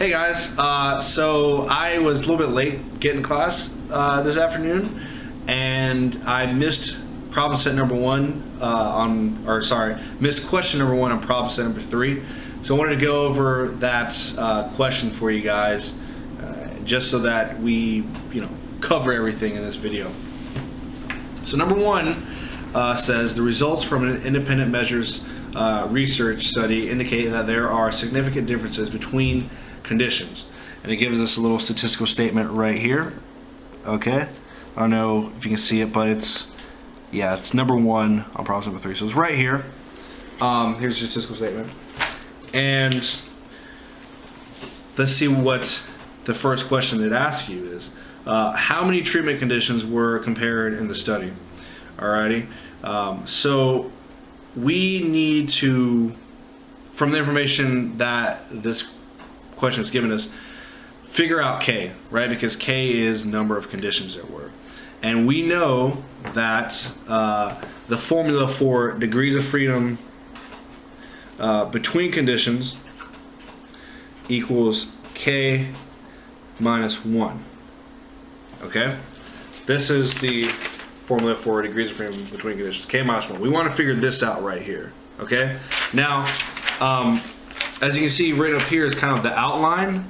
Hey guys, so I was a little bit late getting class this afternoon, and I missed problem set number one missed question number one on problem set number 3. So I wanted to go over that question for you guys, just so that we, cover everything in this video. So number one says the results from an independent measures research study indicate that there are significant differences between conditions, and it gives us a little statistical statement right here. Okay, I don't know if you can see it, but it's number one on problem number 3, so it's right here. Here's the statistical statement, and let's see what the first question it asks you is. How many treatment conditions were compared in the study? Alrighty, so we need to, from the information that this question is given us, figure out K, right? Because K is number of conditions there were. And we know that the formula for degrees of freedom between conditions equals K minus 1. Okay? This is the formula for degrees of freedom between conditions, K minus 1. We want to figure this out right here. Okay? Now, as you can see right up here is kind of the outline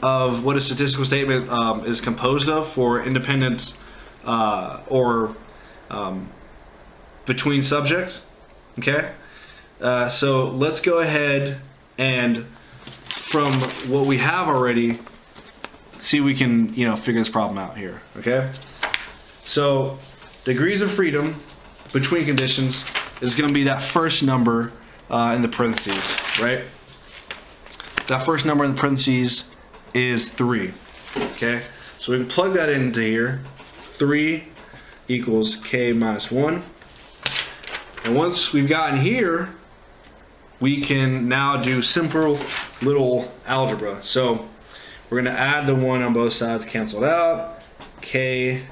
of what a statistical statement is composed of for independent or between subjects. Okay? So let's go ahead and, from what we have already, see if we can figure this problem out here. Okay? So degrees of freedom between conditions is going to be that first number in the parentheses, right? That first number in the parentheses is 3. Okay, so we can plug that into here. 3 equals K minus 1. And once we've gotten here, we can now do simple little algebra. So we're going to add the 1 on both sides, cancel it out. K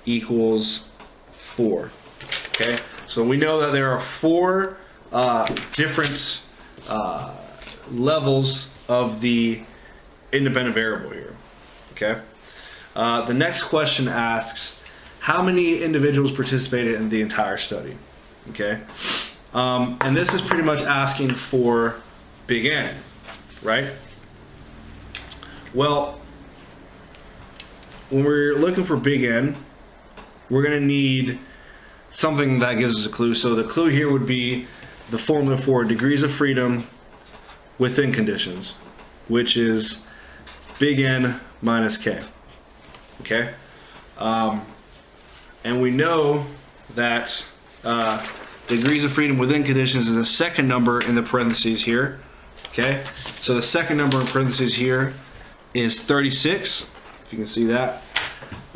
equals 4. Okay, so we know that there are 4 different levels of the independent variable here. Okay. The next question asks, how many individuals participated in the entire study? Okay. And this is pretty much asking for big N, right? Well, when we're looking for big N, we're going to need something that gives us a clue. So the clue here would be the formula for degrees of freedom within conditions, which is big N minus K. Okay? And we know that degrees of freedom within conditions is the second number in the parentheses here. Okay? So the second number in parentheses here is 36, if you can see that.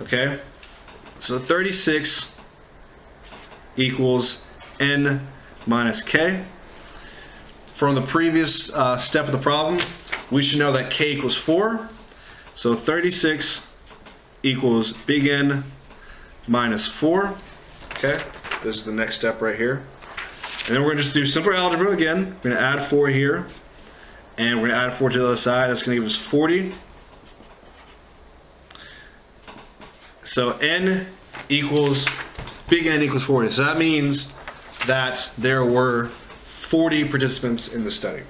Okay? So 36 equals N minus K. From the previous step of the problem, we should know that K equals 4. So 36 equals big N minus 4. Okay, this is the next step right here. And then we're going to just do simple algebra again. We're going to add 4 here, and we're going to add 4 to the other side. That's going to give us 40. So N equals, big N equals 40. So that means that there were 40 participants in the study.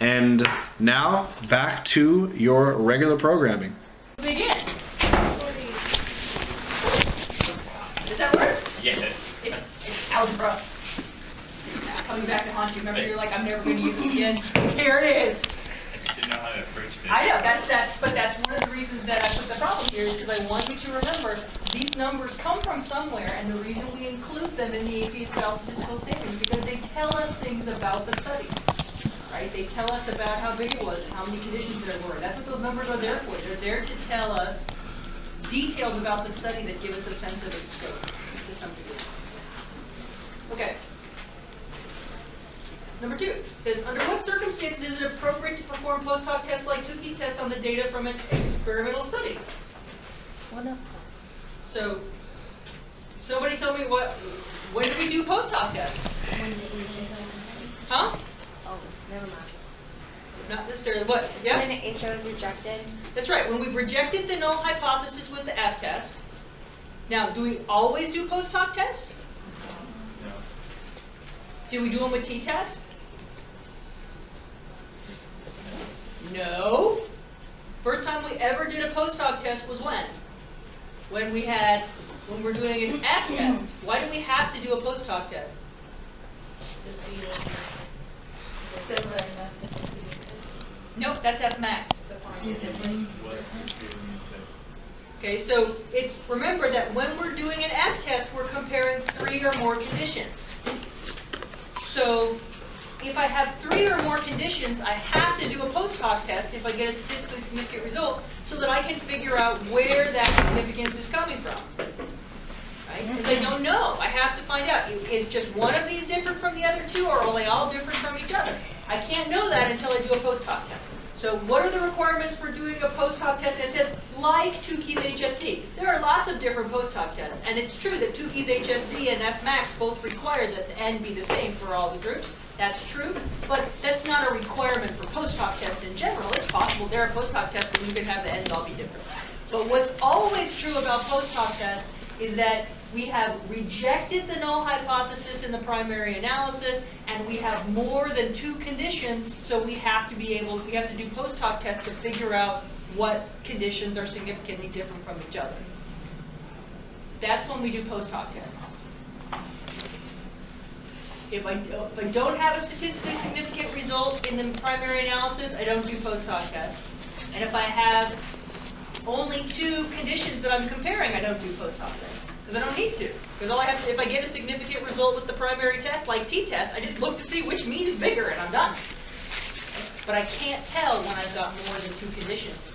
And now back to your regular programming. Begin. Does that work? Yes. It's algebra. It's coming back to haunt you. Remember, you're like, I'm never going to use this again. Here it is. I just didn't know how to approach this. I know, but that's one of the reasons that I put the problem here, is because I want you to remember these numbers come from somewhere, and the reason we include them in the AP style statistical statements is because they tell us things about the study. Right? They tell us about how big it was and how many conditions there were. That's what those numbers are there for. They're there to tell us details about the study that give us a sense of its scope to some degree. Okay. Number 2 says, under what circumstances is it appropriate to perform post hoc tests like Tukey's test on the data from an experimental study? So, somebody tell me when do we do post hoc tests? Huh? Oh, never mind. Not necessarily, what? Yeah? When HO is rejected. That's right. When we've rejected the null hypothesis with the F-test. Now, do we always do post hoc tests? No. Do we do them with t-tests? No. First time we ever did a post hoc test was when? When we're doing an F-test. Why do we have to do a post hoc test? Nope, that's F-max. Okay, so remember that when we're doing an F-test, we're comparing 3 or more conditions. So if I have 3 or more conditions, I have to do a post hoc test if I get a statistically significant result so that I can figure out where that significance is coming from. Right? Because I don't know. I have to find out. Is just one of these different from the other 2, or are they all different from each other? I can't know that until I do a post hoc test. So what are the requirements for doing a post hoc test? And it says, like Tukey's HSD. There are lots of different post hoc tests. And it's true that Tukey's HSD and F-max both require that the N be the same for all the groups. That's true. But that's not a requirement for post hoc tests in general. It's possible there are post hoc tests where you can have the N's all be different. But what's always true about post hoc tests is that we have rejected the null hypothesis in the primary analysis, and we have more than 2 conditions, so we have to do post hoc tests to figure out what conditions are significantly different from each other. That's when we do post hoc tests. If I don't have a statistically significant result in the primary analysis, I don't do post hoc tests. And if I have only 2 conditions that I'm comparing, I don't do post hoc tests. Because I don't need to. Because all I have to, if I get a significant result with the primary test, like t-test, I just look to see which mean is bigger and I'm done. But I can't tell when I've got more than 2 conditions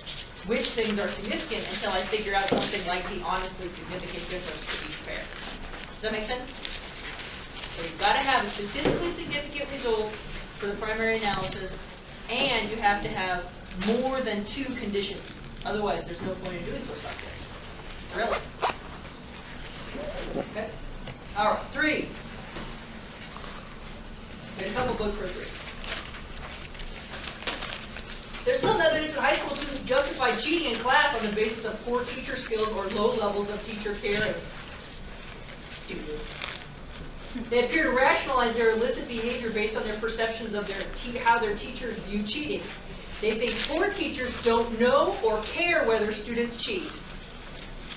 which things are significant until I figure out something like the honestly significant difference for each pair. Does that make sense? So you've got to have a statistically significant result for the primary analysis, and you have to have more than 2 conditions. Otherwise, there's no point in doing post hoc tests. It's irrelevant. Okay. All right. 3. There's a couple books for 3. There's some evidence that high school students justify cheating in class on the basis of poor teacher skills or low levels of teacher care. Students. They appear to rationalize their illicit behavior based on their perceptions of how their teachers view cheating. They think poor teachers don't know or care whether students cheat.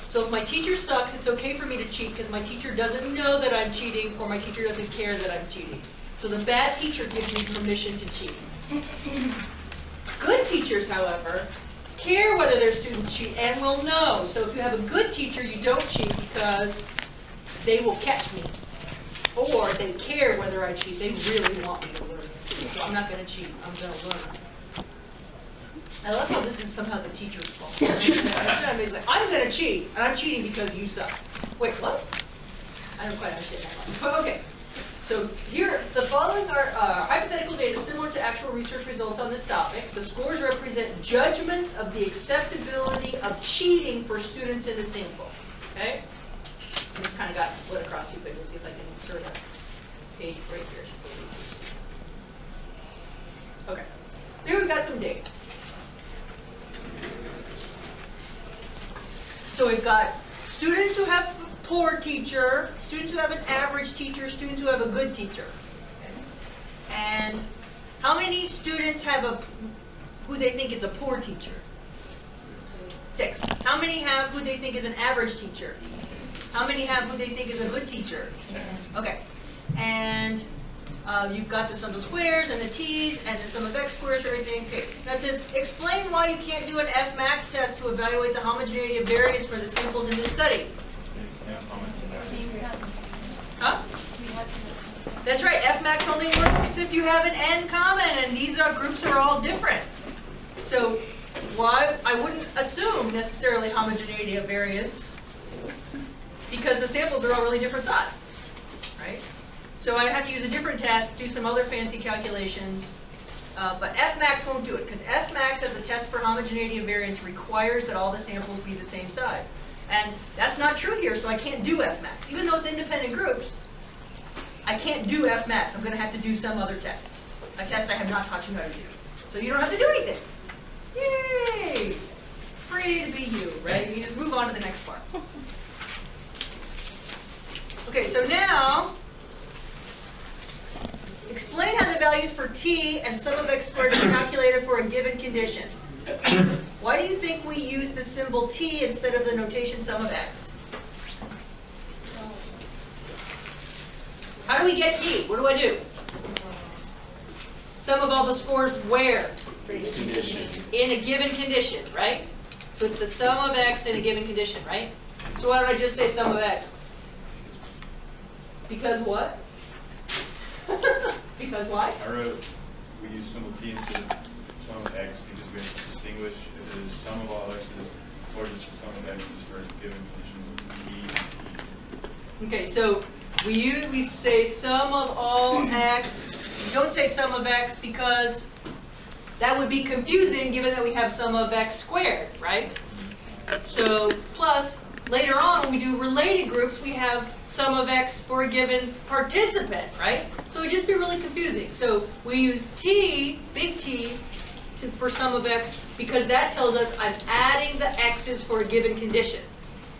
So if my teacher sucks, it's okay for me to cheat because my teacher doesn't know that I'm cheating or my teacher doesn't care that I'm cheating. So the bad teacher gives me permission to cheat. Good teachers, however, care whether their students cheat and will know. So if you have a good teacher, you don't cheat because they will catch me. Or they care whether I cheat. They really want me to learn. So I'm not going to cheat. I'm going to learn. I love how this is somehow the teacher's fault. It's like, I'm going to cheat, and I'm cheating because you suck. Wait, what? I don't quite understand that one. Okay. So here, the following are hypothetical data similar to actual research results on this topic. The scores represent judgments of the acceptability of cheating for students in the sample. Okay? And this kind of got split across 2 pages. See if I can insert a page right here. Okay. So here we've got some data. So we've got students who have a poor teacher, students who have an average teacher, students who have a good teacher. Okay. And how many students have who they think is a poor teacher? 6. How many have who they think is an average teacher? How many have who they think is a good teacher? Okay. And you've got the sum of squares and the t's and the sum of x squares, everything. Okay. That says, explain why you can't do an F-max test to evaluate the homogeneity of variance for the samples in this study. Huh? That's right. F-max only works if you have an n common, and these groups are all different. So why I wouldn't assume necessarily homogeneity of variance because the samples are all really different size, right? So I have to use a different test, do some other fancy calculations, but F-max won't do it because F-max as the test for homogeneity of variance requires that all the samples be the same size. And that's not true here, so I can't do F-max. Even though it's independent groups, I can't do F-max. I'm going to have to do some other test, a test I have not taught you how to do. So you don't have to do anything. Yay! Free to be you, right? You just move on to the next part. Okay, so now, explain how the values for t and sum of x squared are calculated for a given condition. Why do you think we use the symbol t instead of the notation sum of x? How do we get t? What do I do? Sum of all the scores where? In a given condition, right? So it's the sum of x in a given condition, right? So why don't I just say sum of x? Because what? Because why? I wrote, we use symbol t instead of sum of x because we have to distinguish if it is sum of all x's or just the sum of x's for a given condition of e. Okay, so we say sum of all x. We don't say sum of x because that would be confusing given that we have sum of x squared, right? So plus, later on when we do related groups, we have sum of x for a given participant, right? So it would just be really confusing. So we use t, big T, for sum of x because that tells us I'm adding the x's for a given condition.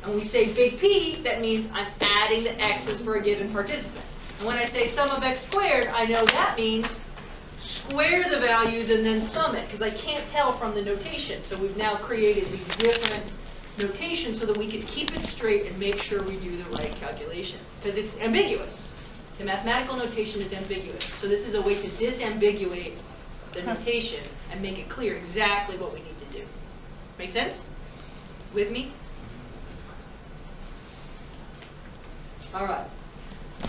And we say big P, that means I'm adding the x's for a given participant. And when I say sum of x squared, I know that means square the values and then sum it, because I can't tell from the notation. So we've now created these different notations so that we can keep it straight and make sure we do the right calculation, because it's ambiguous. The mathematical notation is ambiguous. So this is a way to disambiguate the notation and make it clear exactly what we need to do. Make sense? With me? All right.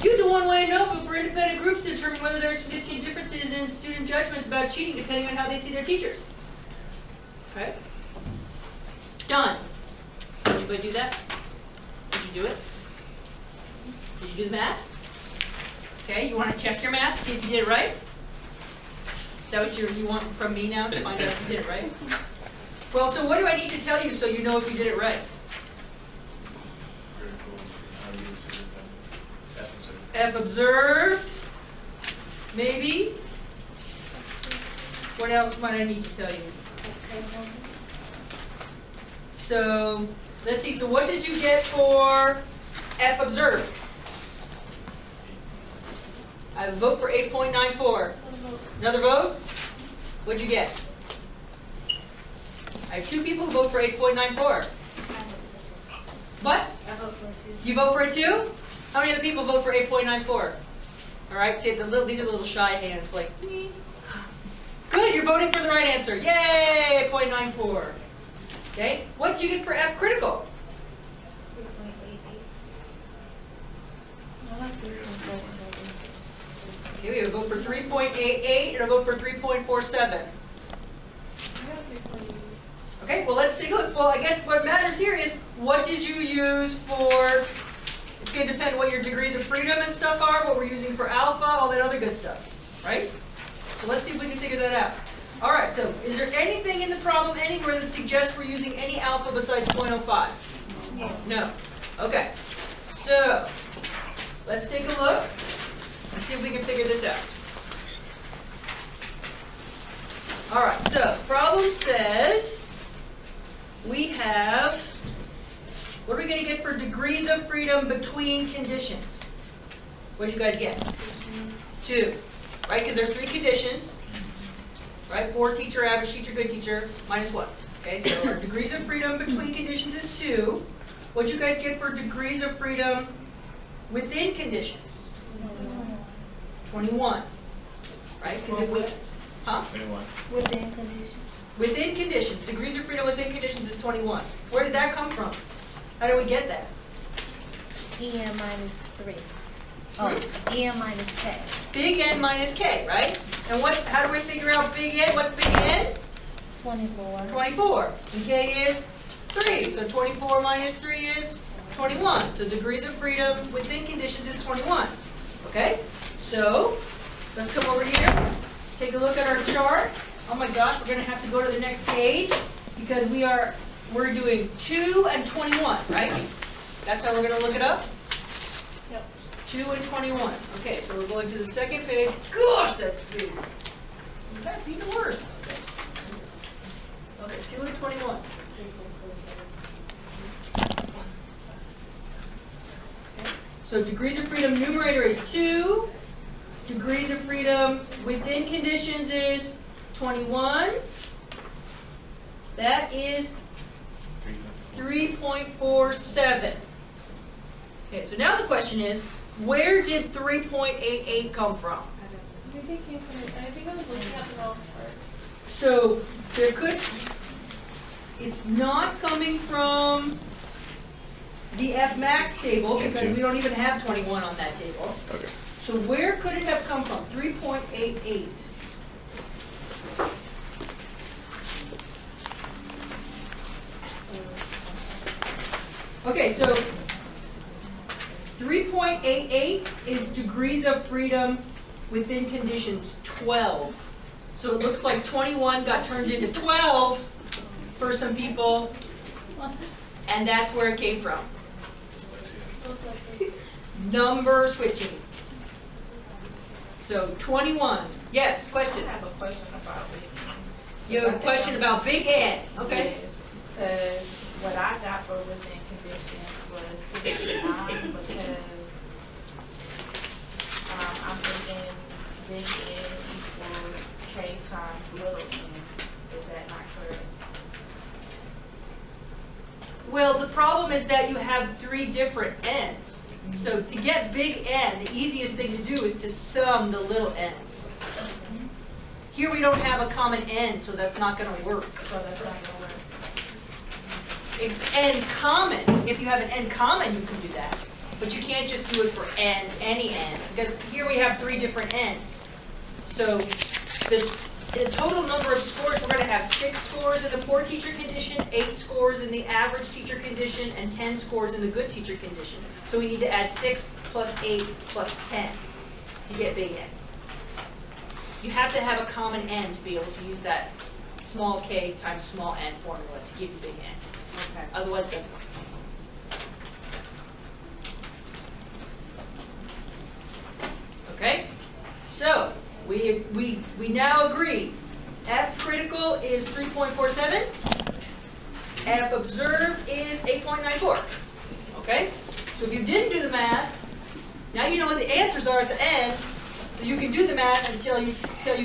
Use a one-way notebook for independent groups to determine whether there are significant differences in student judgments about cheating depending on how they see their teachers. Okay? Done. Anybody do that? Did you do it? Did you do the math? Okay, you want to check your math, see if you did it right? Is that what you want from me now, to find out if you did it right? Well, so what do I need to tell you so you know if you did it right? F observed, maybe. What else might I need to tell you? So, let's see, so what did you get for F observed? I vote for 8.94. Another vote? What'd you get? I have two people who vote for 8.94. What? I vote for 2. You vote for it too? How many other people vote for 8.94? All right, see, these are the little shy hands, like, me. Good, you're voting for the right answer. Yay, 8.94. Okay, what did you get for F critical? 3.88. Okay, we have a vote for 3.88 and a vote for 3.47. Okay, well, let's take a look. Well, I guess what matters here is what did you use for, it's going to depend what your degrees of freedom and stuff are, what we're using for alpha, all that other good stuff, right? So let's see if we can figure that out. All right, so is there anything in the problem anywhere that suggests we're using any alpha besides 0.05? No. Okay, so let's take a look and see if we can figure this out. All right, so problem says we have, what are we going to get for degrees of freedom between conditions? What did you guys get? 2, right? Because there's 3 conditions, right? Poor teacher, average teacher, good teacher, minus 1. Okay, so our degrees of freedom between conditions is 2. What did you guys get for degrees of freedom within conditions? 21. Right? Because if we, huh? 21. Within conditions. Within conditions, degrees of freedom within conditions is 21. Where did that come from? How do we get that? En minus 3. Oh, En minus K. Big N minus K, right? And what? How do we figure out big N? What's big N? 24. 24. And K is 3. So 24 minus 3 is 21. So degrees of freedom within conditions is 21. Okay? So let's come over here. Take a look at our chart. Oh my gosh, we're going to have to go to the next page because we're doing 2 and 21, right? That's how we're going to look it up? Yep. 2 and 21. Okay, so we're going to the second page. Gosh, that's big. That's even worse. Okay, 2 and 21. So degrees of freedom numerator is 2. Degrees of freedom within conditions is 21. That is 3.47. Okay, so now the question is, where did 3.88 come from? I think it came from, I think I was looking at the wrong part. So there could, it's not coming from the F max table because we don't even have 21 on that table. Okay. So where could it have come from? 3.88. Okay, so 3.88 is degrees of freedom within conditions 12. So it looks like 21 got turned into 12 for some people, and that's where it came from. Number switching. So 21. Yes, question. I have a question about Big N. You have a question about Big N. Okay. Because what I got for within conditions was 69 because I'm thinking Big N equals K times little n. Is that not correct? Well, the problem is that you have 3 different n's. So to get big N, the easiest thing to do is to sum the little n's. Here we don't have a common n, so that's not going to work. So that's not gonna work. It's n common. If you have an n common, you can do that. But you can't just do it for n, any n, because here we have 3 different n's. So the total number of scores, we're going to have 6 scores in the poor teacher condition, 8 scores in the average teacher condition, and 10 scores in the good teacher condition. So we need to add 6 plus 8 plus 10 to get big N. You have to have a common n to be able to use that small k times small n formula to give you big N. Okay. Otherwise, it doesn't work. Okay? So, we now agree. F critical is 3.47. F observed is 8.94. Okay? So if you didn't do the math, now you know what the answers are at the end, so you can do the math until you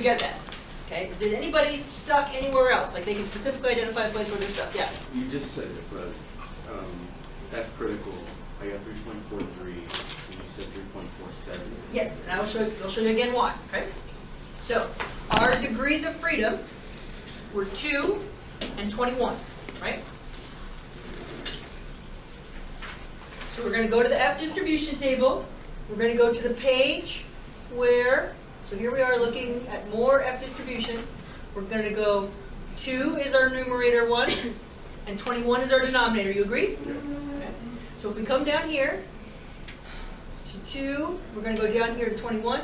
get that. Okay? Did anybody stuck anywhere else? Like they can specifically identify a place where they're stuck? Yeah. You just said it, but F critical, I got 3.43, and you said 3.47. Yes, and I'll show you again why. Okay? So our degrees of freedom were 2 and 21, right? So we're going to go to the F distribution table. We're going to go to the page where, so here we are looking at more F distribution. We're going to go 2 is our numerator 1, and 21 is our denominator. You agree? Okay. So if we come down here to 2, we're going to go down here to 21.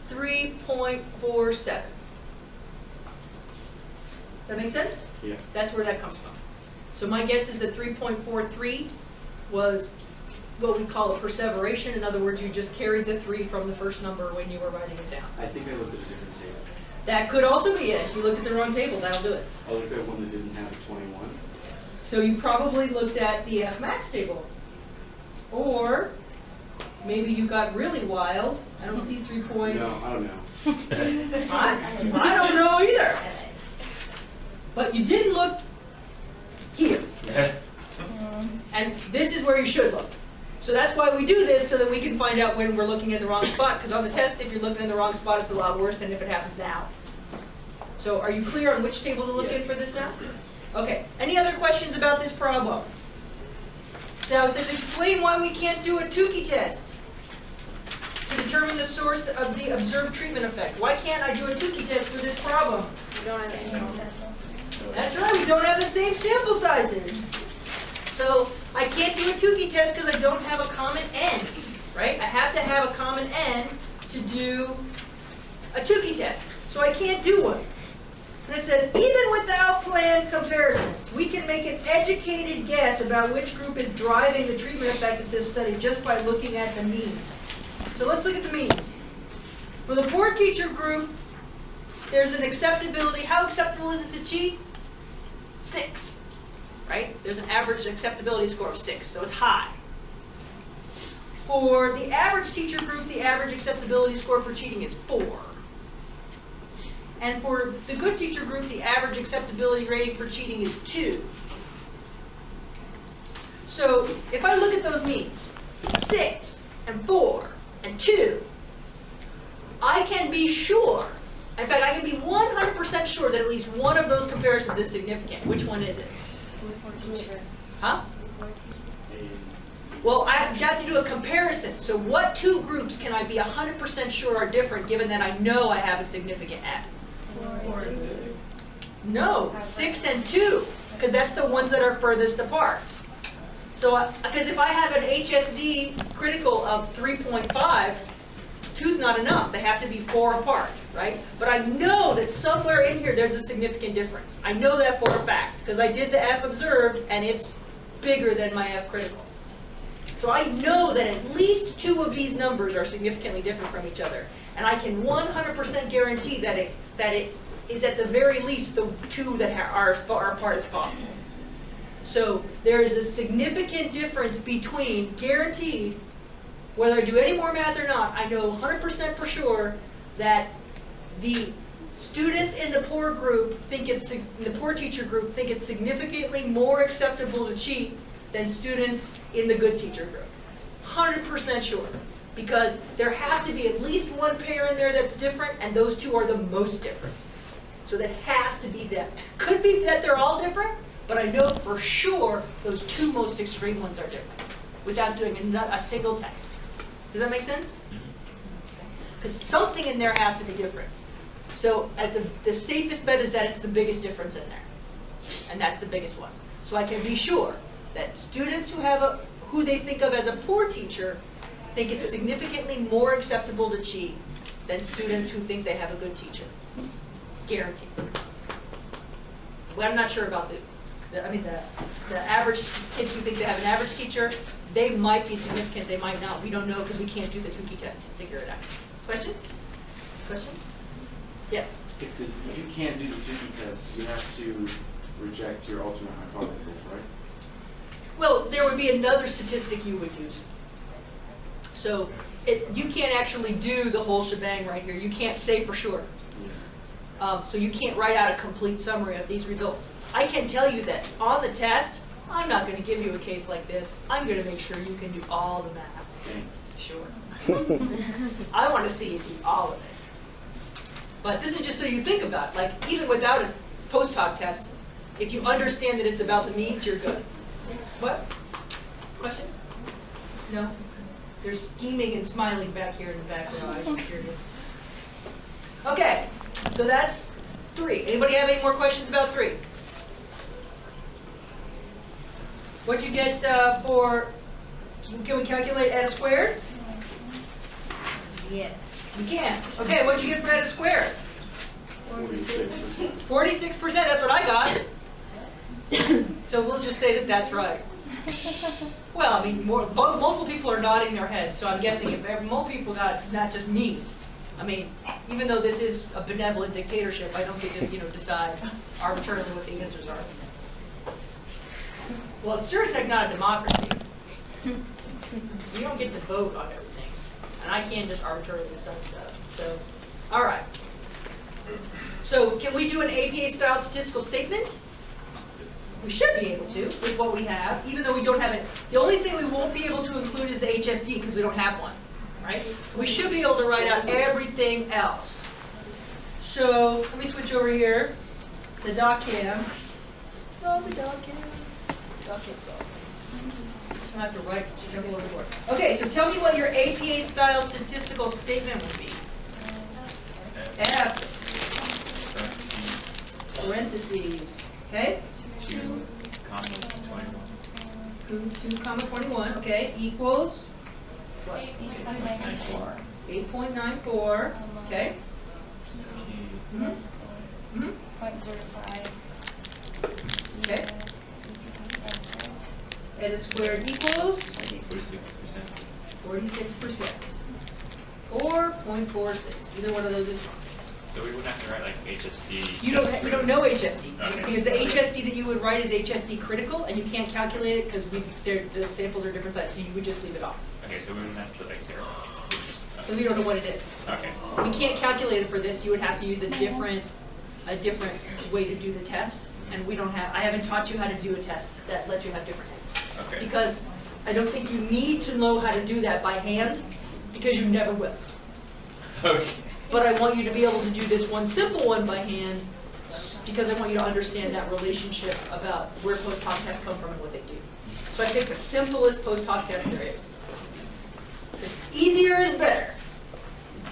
3.47. Does that make sense? Yeah. That's where that comes from. So my guess is that 3.43 was what we call a perseveration. In other words, you just carried the 3 from the first number when you were writing it down. I think I looked at a different table. That could also be it. If you looked at the wrong table, that'll do it. I looked at one that didn't have a 21. So you probably looked at the F max table. Or maybe you got really wild. I don't see 3 point. No, I don't know. I don't know either. But you didn't look here. And this is where you should look. So that's why we do this, so that we can find out when we're looking at the wrong spot. Because on the test, if you're looking in the wrong spot, it's a lot worse than if it happens now. So are you clear on which table to look in for this now? Yes. Okay. Any other questions about this problem? Now it says, explain why we can't do a Tukey test to determine the source of the observed treatment effect. Why can't I do a Tukey test for this problem? You don't have any samples. That's right, we don't have the same sample sizes. So I can't do a Tukey test because I don't have a common n, right? I have to have a common n to do a Tukey test. So I can't do one. And it says, even without planned comparisons, we can make an educated guess about which group is driving the treatment effect of this study just by looking at the means. So let's look at the means. For the poor teacher group, there's an acceptability. How acceptable is it to cheat? 6, right? There's an average acceptability score of 6, so it's high. For the average teacher group, the average acceptability score for cheating is 4. And for the good teacher group, the average acceptability rating for cheating is 2. So if I look at those means, 6 and 4 and 2, I can be sure, in fact, I can be 100% sure that at least one of those comparisons is significant. Which one is it? Huh? Well, I've got to do a comparison. So what 2 groups can I be 100% sure are different, given that I know I have a significant F? No, 6 and 2, because that's the ones that are furthest apart. So, because if I have an HSD critical of 3.5, 2's not enough. They have to be 4 apart, right? But I know that somewhere in here there's a significant difference. I know that for a fact, because I did the F observed, and it's bigger than my F critical. So I know that at least 2 of these numbers are significantly different from each other. And I can 100% guarantee that it is at the very least the 2 that are as far apart as possible. So there is a significant difference between, guaranteed, whether I do any more math or not, I know 100% for sure that the students in the poor group the poor teacher group think it's significantly more acceptable to cheat than students in the good teacher group. 100% sure. Because there has to be at least one pair in there that's different, and those 2 are the most different. So that has to be them. Could be that they're all different, but I know for sure those 2 most extreme ones are different, without doing a single test. Does that make sense? Because something in there has to be different. So the safest bet is that it's the biggest difference in there. And that's the biggest one. So I can be sure that students who they think of as a poor teacher think it's significantly more acceptable to cheat than students who think they have a good teacher. Guaranteed. Well, I'm not sure about the average kids who think they have an average teacher. They might be significant, they might not. We don't know because we can't do the Tukey test to figure it out. Question? Question? Yes? If you can't do the Tukey test, you have to reject your alternate hypothesis, right? Well, there would be another statistic you would use. So you can't actually do the whole shebang right here. You can't say for sure. So you can't write out a complete summary of these results. I can tell you that on the test, I'm not going to give you a case like this. I'm going to make sure you can do all the math. Thanks. Sure. I want to see you do all of it. But this is just so you think about it. Like, even without a post hoc test, if you understand that it's about the means, you're good. What? Question? No? There's scheming and smiling back here in the back row. I was just curious. Okay, so that's 3. Anybody have any more questions about 3? What'd you get for, can we calculate eta squared? Yeah. We can. Okay, what'd you get for eta squared? 46%. 46%, that's what I got. So we'll just say that that's right. Well, I mean, multiple people are nodding their heads, so I'm guessing if more people got, not just me. I mean, even though this is a benevolent dictatorship, I don't get to, decide arbitrarily what the answers are. Well, it's sure as heck not a democracy. We don't get to vote on everything. And I can't just arbitrarily decide stuff. So, all right. So, can we do an APA-style statistical statement? We should be able to, with what we have, even though we don't have it. The only thing we won't be able to include is the HSD, because we don't have one, right? We should be able to write out everything else. So, let me switch over here. The DocCam. Oh, the DocCam. DocCam's awesome. I have to write, jump all over the board. Okay, so tell me what your APA-style statistical statement would be. F. Parentheses. Okay? 2, comma 21. 2, comma 21. Okay, equals what? 8.94. 8.94. Okay. Mm-hmm. Mm-hmm. 0.05. Okay. Eta squared equals 46%. 46%. or 0.46. Either one of those is fine. So we wouldn't have to write like HSD. You don't know HSD, Okay. because the HSD that you would write is HSD critical, and you can't calculate it because the samples are different sizes, so you would just leave it off. Okay, so we wouldn't have to like 0. So we don't know what it is. Okay. We can't calculate it for this. You would have to use a different way to do the test, and I haven't taught you how to do a test that lets you have different ends. Okay. Because I don't think you need to know how to do that by hand, because you never will. Okay. But I want you to be able to do this one simple one by hand, because I want you to understand that relationship about where post hoc tests come from and what they do. So I picked the simplest post hoc test there is. Because easier is better.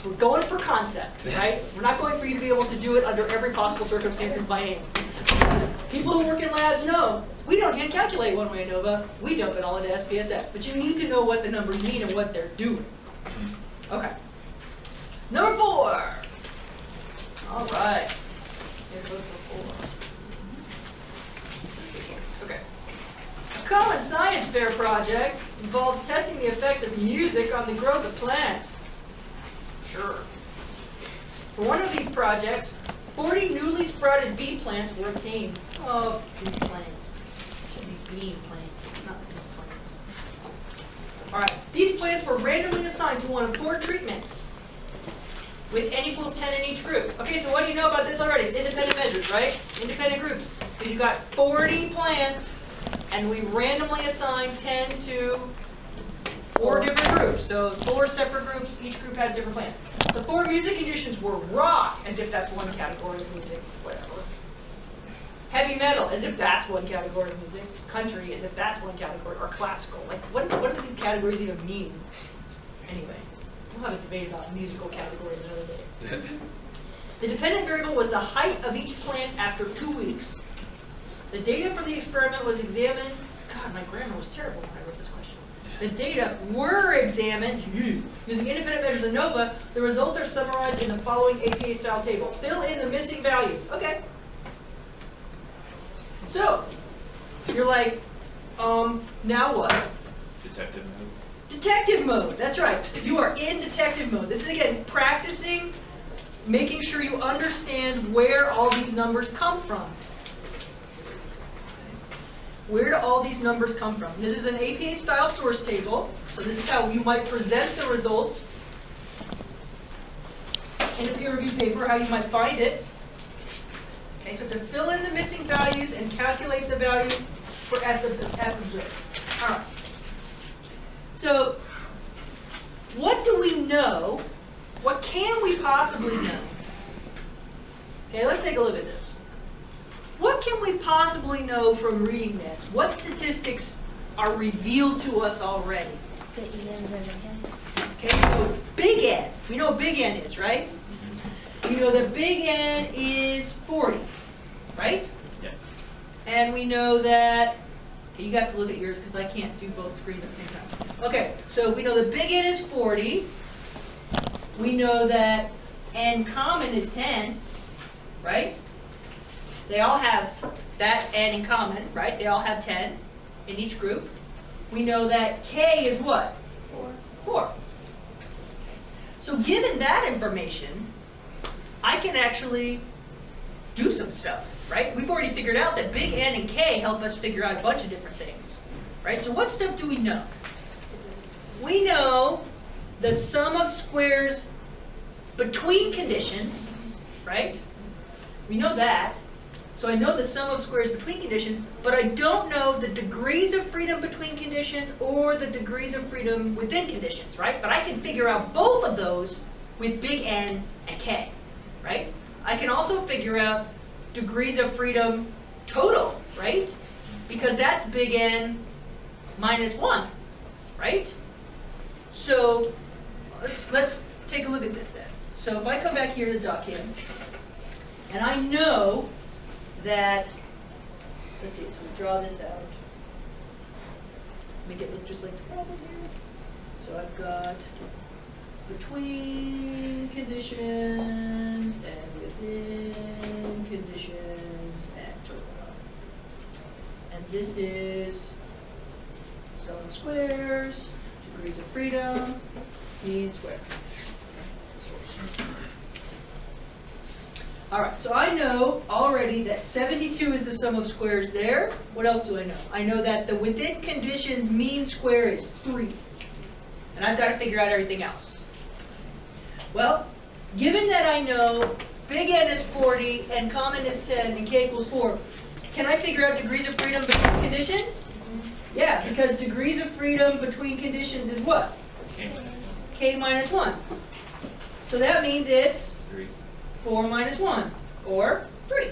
We're going for concept, right? We're not going for you to be able to do it under every possible circumstances by hand. Because people who work in labs know, we don't hand calculate one way ANOVA, we dump it all into SPSS. But you need to know what the numbers mean and what they're doing. Okay. Number 4. All right. Here's number 4. Okay. A common science fair project involves testing the effect of music on the growth of plants. Sure. For one of these projects, 40 newly sprouted bee plants were obtained. Oh, bee plants. Should be bean plants, not bee plants. All right. These plants were randomly assigned to one of 4 treatments, with n equals 10 in each group. Okay, so what do you know about this already? It's independent measures, right? Independent groups. So you got 40 plants, and we randomly assign 10 to 4 different groups. So 4 separate groups, each group has different plants. The 4 music conditions were rock, as if that's one category of music, whatever. Heavy metal, as if that's one category of music. Country, as if that's one category. Or classical. Like, what do these categories even mean? Anyway. We'll have a debate about musical categories another day. The dependent variable was the height of each plant after 2 weeks. The data for the experiment was examined. God, my grammar was terrible when I wrote this question. The data were examined using independent measures of ANOVA. The results are summarized in the following APA-style table. Fill in the missing values. Okay. So, you're like, now what? Detective mode. Detective mode, that's right. You are in detective mode. This is, again, practicing, making sure you understand where all these numbers come from. Where do all these numbers come from? This is an APA-style source table, so this is how you might present the results in a peer-reviewed paper, how you might find it. Okay, so to fill in the missing values and calculate the value for F observed. All right. So, what do we know? What can we possibly know? Okay, let's take a look at this. What can we possibly know from reading this? What statistics are revealed to us already? The ENs and the N. Okay, so big N. We know what big N is, right? We know that big N is 40, right? Yes. And we know that, okay, you have to look at yours because I can't do both screens at the same time. Okay, so we know that big N is 40. We know that N common is 10, right? They all have that N in common, right? They all have 10 in each group. We know that K is what? 4. So given that information, I can actually do some stuff, right? We've already figured out that big N and K help us figure out a bunch of different things, right? So what stuff do we know? We know the sum of squares between conditions, right? We know that. So I know the sum of squares between conditions, but I don't know the degrees of freedom between conditions or the degrees of freedom within conditions, right? But I can figure out both of those with big N and K, right? I can also figure out degrees of freedom total, right? Because that's big N minus 1, right? So let's take a look at this then. So if I come back here to document, and I know that, let's see, so we draw this out. Make it look just like the problem here. So I've got between conditions and within conditions and total. And this is sum of squares, degrees of freedom, mean square. All right, so I know already that 72 is the sum of squares there. What else do I know? I know that the within conditions mean square is 3. And I've got to figure out everything else. Well, given that I know big N is 40 and common is 10 and k equals 4, can I figure out degrees of freedom between conditions? Yeah, because degrees of freedom between conditions is what? K minus 1. So that means it's 3. 4 minus 1, or 3.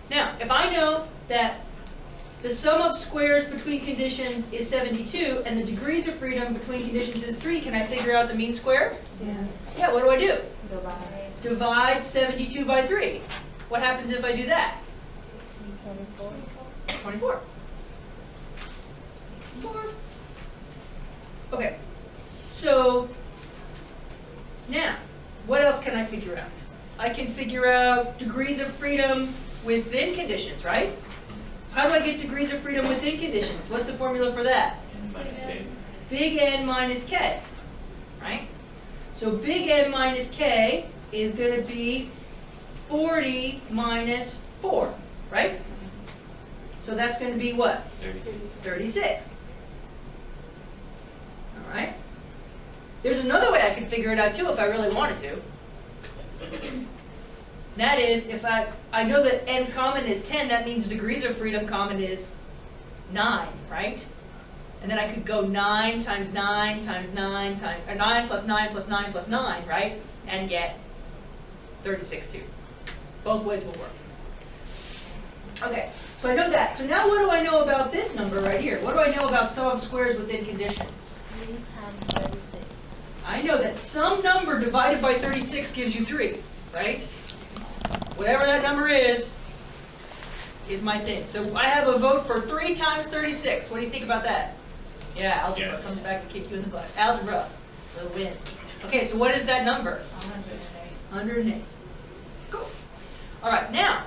Now, if I know that the sum of squares between conditions is 72, and the degrees of freedom between conditions is 3, can I figure out the mean square? Yeah. Yeah, what do I do? Divide. Divide 72 by 3. What happens if I do that? 24. 24. Score. Okay, so now, what else can I figure out? I can figure out degrees of freedom within conditions, right? How do I get degrees of freedom within conditions? What's the formula for that? N minus k. Big N minus K, right? So big N minus K is going to be 40 minus 4, right? So that's going to be what? 36. 36. All right. There's another way I could figure it out too if I really wanted to. That is, if I know that N common is 10, that means degrees of freedom common is 9, right? And then I could go 9 times 9 times 9 times, or 9 plus 9 plus 9 plus 9, right? And get 36 too. Both ways will work. Okay, so I know that. So now what do I know about this number right here? What do I know about sum of squares within condition? 3 times 36. I know that some number divided by 36 gives you 3, right? Whatever that number is my thing. So I have a vote for 3 times 36. What do you think about that? Yeah, algebra Yes. comes back to kick you in the butt. Algebra will win. Okay, so what is that number? 108. 108. Cool. All right, now,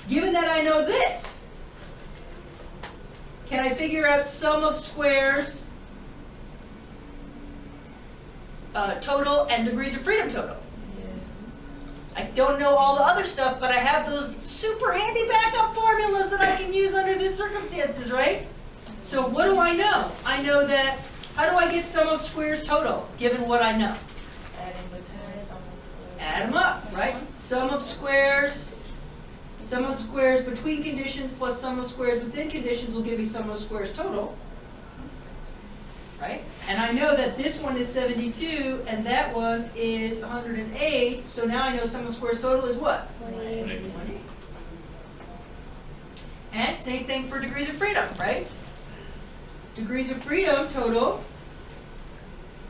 given that I know this, can I figure out sum of squares total and degrees of freedom total? I don't know all the other stuff, but I have those super handy backup formulas that I can use under these circumstances, right? So what do I know? I know that, how do I get sum of squares total, given what I know? Adding between sum of squares. Add them up, right? Sum of squares between conditions plus sum of squares within conditions will give me sum of squares total. Right? And I know that this one is 72 and that one is 108, so now I know sum of squares total is what? 28. 28. And same thing for degrees of freedom, right? Degrees of freedom total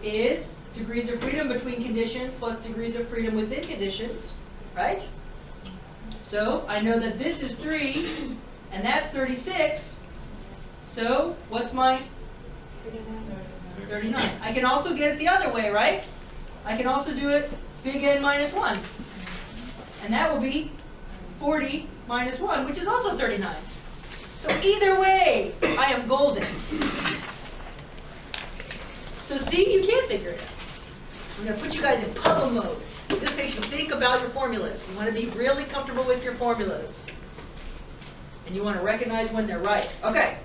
is degrees of freedom between conditions plus degrees of freedom within conditions, right? So I know that this is 3 and that's 36. So what's my 39. I can also get it the other way, right? I can also do it big N minus 1. And that will be 40 minus 1, which is also 39. So either way, I am golden. So see, you can figure it out. I'm going to put you guys in puzzle mode. This makes you think about your formulas. You want to be really comfortable with your formulas. And you want to recognize when they're right. Okay.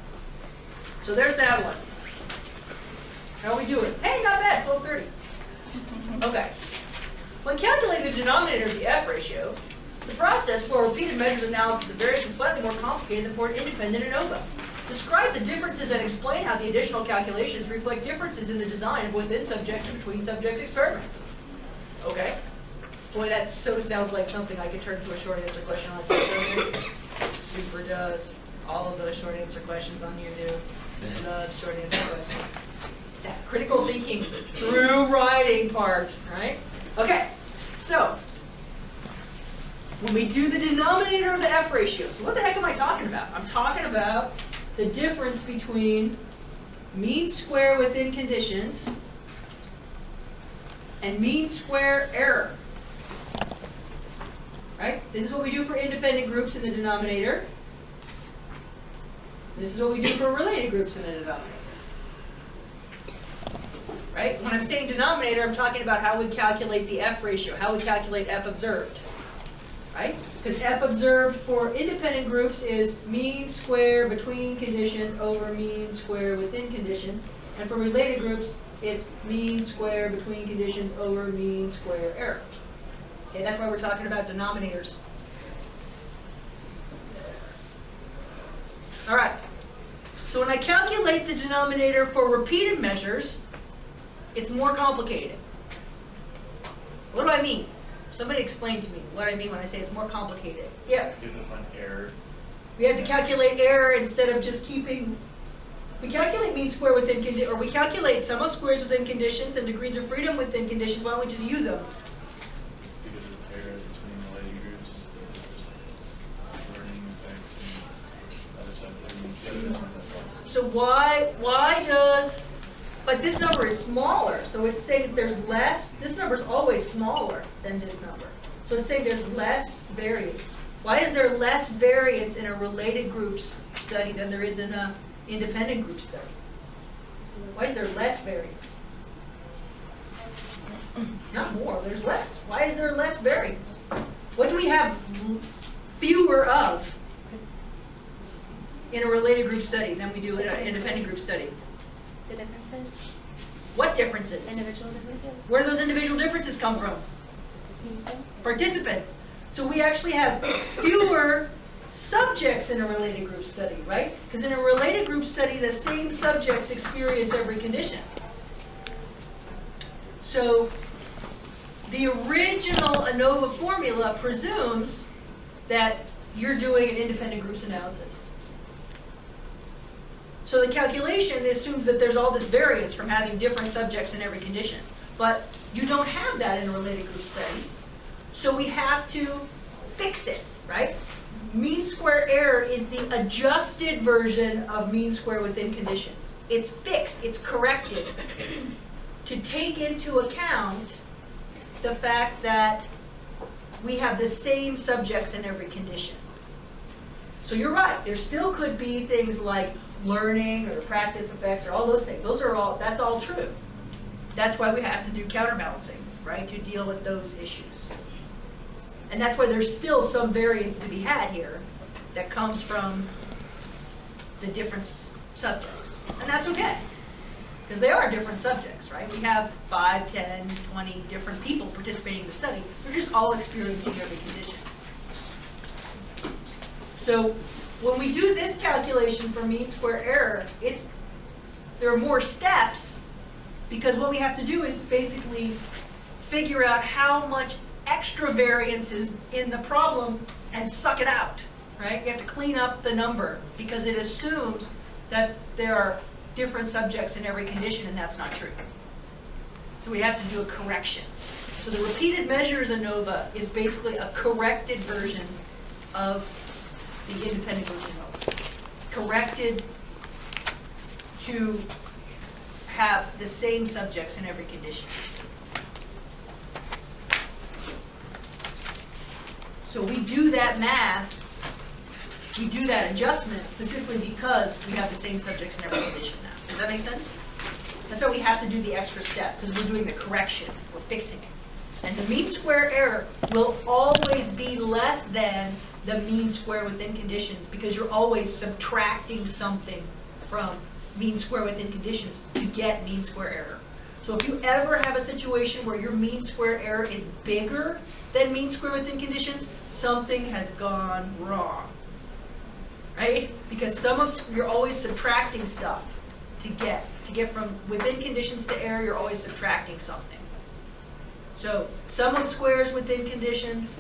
So there's that one. How are we doing? Hey, not bad, 12:30. Okay. When calculating the denominator of the F ratio, the process for repeated measures analysis of variance is slightly more complicated than for independent ANOVA. Describe the differences and explain how the additional calculations reflect differences in the design of within subject and between subject experiments. Okay. Boy, that so sounds like something I could turn into a short answer question on a test. Super does. All of those short answer questions on here do. Love short answer questions. That critical thinking through writing part, right? Okay, so when we do the denominator of the F ratio, so what the heck am I talking about? I'm talking about the difference between mean square within conditions and mean square error. Right? This is what we do for independent groups in the denominator. This is what we do for related groups in the denominator. right? When I'm saying denominator, I'm talking about how we calculate the F ratio, how we calculate F observed, right? Because F observed for independent groups is mean square between conditions over mean square within conditions. And for related groups, it's mean square between conditions over mean square error. Okay, that's why we're talking about denominators. All right. So when I calculate the denominator for repeated measures, it's more complicated. What do I mean? Somebody explain to me what I mean when I say it's more complicated. Yeah. You have to find error. We have to calculate error instead of just keeping. We calculate mean square within or we calculate sum of squares within conditions and degrees of freedom within conditions. Why don't we just use them? Because of error between related groups, learning effects and other stuff. I mean, the other doesn't have that problem. So why does, but this number is smaller, so it's saying that there's less, this number is always smaller than this number. So it's saying there's less variance. Why is there less variance in a related groups study than there is in a independent group study? Why is there less variance? Not more, there's less. Why is there less variance? What do we have fewer of in a related group study than we do in an independent group study? The differences, What differences? individual differences. Where do those individual differences come from? Participants. So we actually have fewer subjects in a related group study, right? Because in a related group study, the same subjects experience every condition. So the original ANOVA formula presumes that you're doing an independent groups analysis. So the calculation assumes that there's all this variance from having different subjects in every condition. But you don't have that in a related group study. So we have to fix it, right? Mean square error is the adjusted version of mean square within conditions. It's fixed, it's corrected to take into account the fact that we have the same subjects in every condition. So you're right, there still could be things like learning or practice effects or all those things. That's all true. That's why we have to do counterbalancing, right, to deal with those issues. And that's why there's still some variance to be had here that comes from the different subjects. And that's okay, because they are different subjects, right? We have 5, 10, 20 different people participating in the study. They're just all experiencing every condition. So when we do this calculation for mean square error, there are more steps, because what we have to do is basically figure out how much extra variance is in the problem and suck it out, right? You have to clean up the number because it assumes that there are different subjects in every condition, and that's not true. So we have to do a correction. So the repeated measures ANOVA is basically a corrected version of the independent groups ANOVA. Corrected to have the same subjects in every condition. So we do that math, we do that adjustment specifically because we have the same subjects in every condition now. Does that make sense? That's why we have to do the extra step, because we're doing the correction, we're fixing it. And the mean square error will always be less than the mean square within conditions, because you're always subtracting something from mean square within conditions to get mean square error. So if you ever have a situation where your mean square error is bigger than mean square within conditions, something has gone wrong, right? Because you're always subtracting stuff to get from within conditions to error. You're always subtracting something. So sum of squares within conditions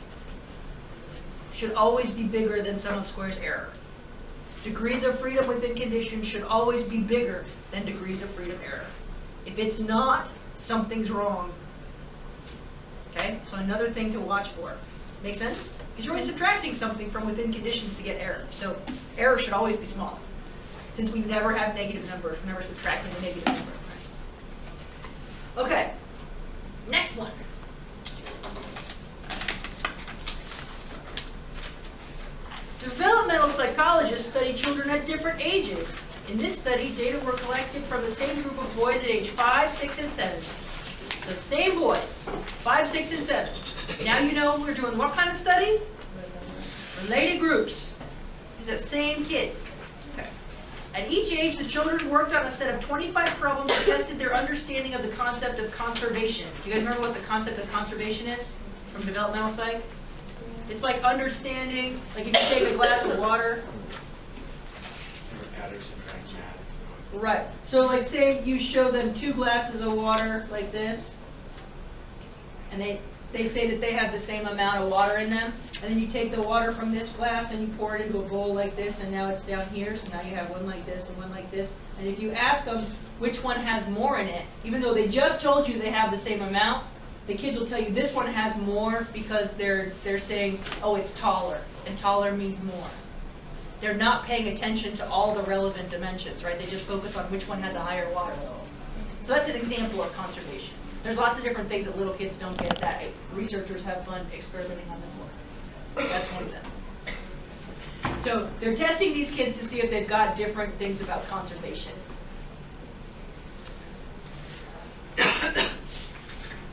should always be bigger than sum of squares error. Degrees of freedom within conditions should always be bigger than degrees of freedom error. If it's not, something's wrong. Okay, so another thing to watch for. Make sense? Because you're always subtracting something from within conditions to get error. So error should always be small. Since we never have negative numbers, we're never subtracting a negative number. Right? Okay, next one. Developmental psychologists study children at different ages In this study, data were collected from the same group of boys at age 5, 6, and 7. So same boys, 5, 6, and 7. Now you know we're doing what kind of study? Related groups. These are the same kids. Okay. At each age, the children worked on a set of 25 problems that tested their understanding of the concept of conservation. Do you guys remember what the concept of conservation is from developmental psych? It's like understanding, like if you take a glass of water. Right. So like say you show them 2 glasses of water like this, and they say that they have the same amount of water in them, and then you take the water from this glass and you pour it into a bowl like this, and now it's down here, so now you have one like this and one like this. And if you ask them which one has more in it, even though they just told you they have the same amount, the kids will tell you this one has more because they're saying, oh, it's taller, and taller means more. They're not paying attention to all the relevant dimensions, right? They just focus on which one has a higher water level. So that's an example of conservation. There's lots of different things that little kids don't get that researchers have fun experimenting on them for. That's one of them. So they're testing these kids to see if they've got different things about conservation.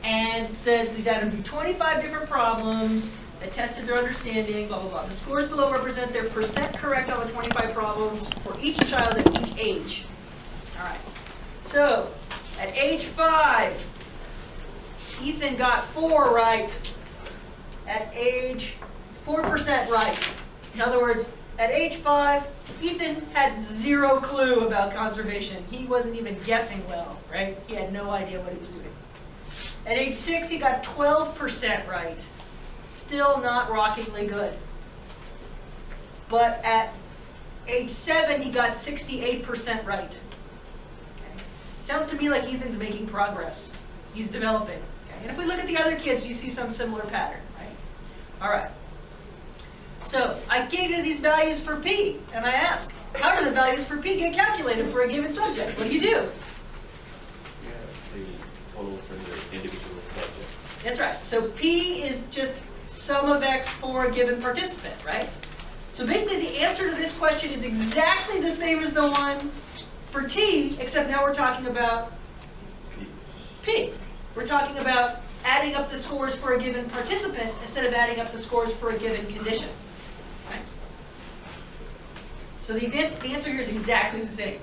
And it says these had them do 25 different problems that tested their understanding, blah, blah, blah. The scores below represent their percent correct on the 25 problems for each child at each age. All right. So at age 5, Ethan got 4 right. At age 4% right. In other words, at age 5, Ethan had 0 clue about conservation. He wasn't even guessing well, right? He had no idea what he was doing. At age 6, he got 12% right. Still not rockingly good. But at age 7, he got 68% right. Okay. Sounds to me like Ethan's making progress. He's developing. Okay. And if we look at the other kids, you see some similar pattern, right? All right. So I gave you these values for P, and I asked, how do the values for P get calculated for a given subject? What do? Yeah, the total for the individual subject. That's right. So P is just sum of X for a given participant, right? So basically the answer to this question is exactly the same as the one for T, except now we're talking about P. We're talking about adding up the scores for a given participant instead of adding up the scores for a given condition. Right? So the answer here is exactly the same.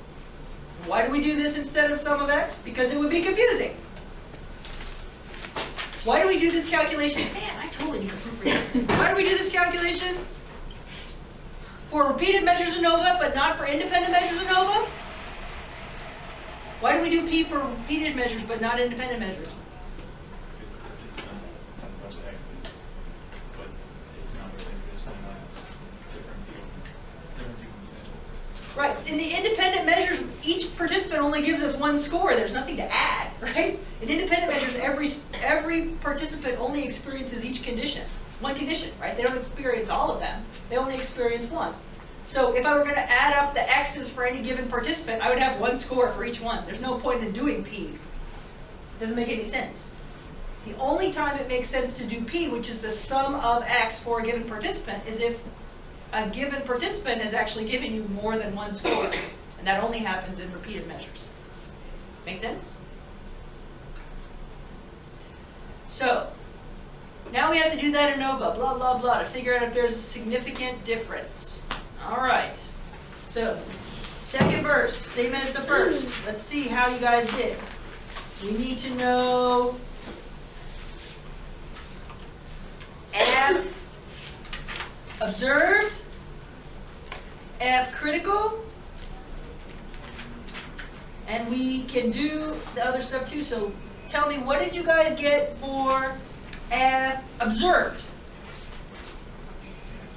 Why do we do this instead of sum of X? Because it would be confusing. Why do we do this calculation? Man, I totally need to proofread this thing. Why do we do this calculation? For repeated measures ANOVA, but not for independent measures ANOVA? Why do we do P for repeated measures, but not independent measures? Because the participant has a bunch of X's, but it's not the same participant has different fields in the sample. Right. In the independent measures, each participant only gives us 1 score. There's nothing to add, right? In independent measures, every participant only experiences each condition. 1 condition, right? They don't experience all of them. They only experience 1. So if I were going to add up the X's for any given participant, I would have 1 score for each one. There's no point in doing P. It doesn't make any sense. The only time it makes sense to do P, which is the sum of X for a given participant, is if a given participant has actually given you more than 1 score. And that only happens in repeated measures. Make sense? So, now we have to do that ANOVA, blah, blah, blah, to figure out if there's a significant difference. All right. So, second verse, same as the first. Let's see how you guys did. We need to know F observed, F critical, and we can do the other stuff too. So tell me, what did you guys get for F observed?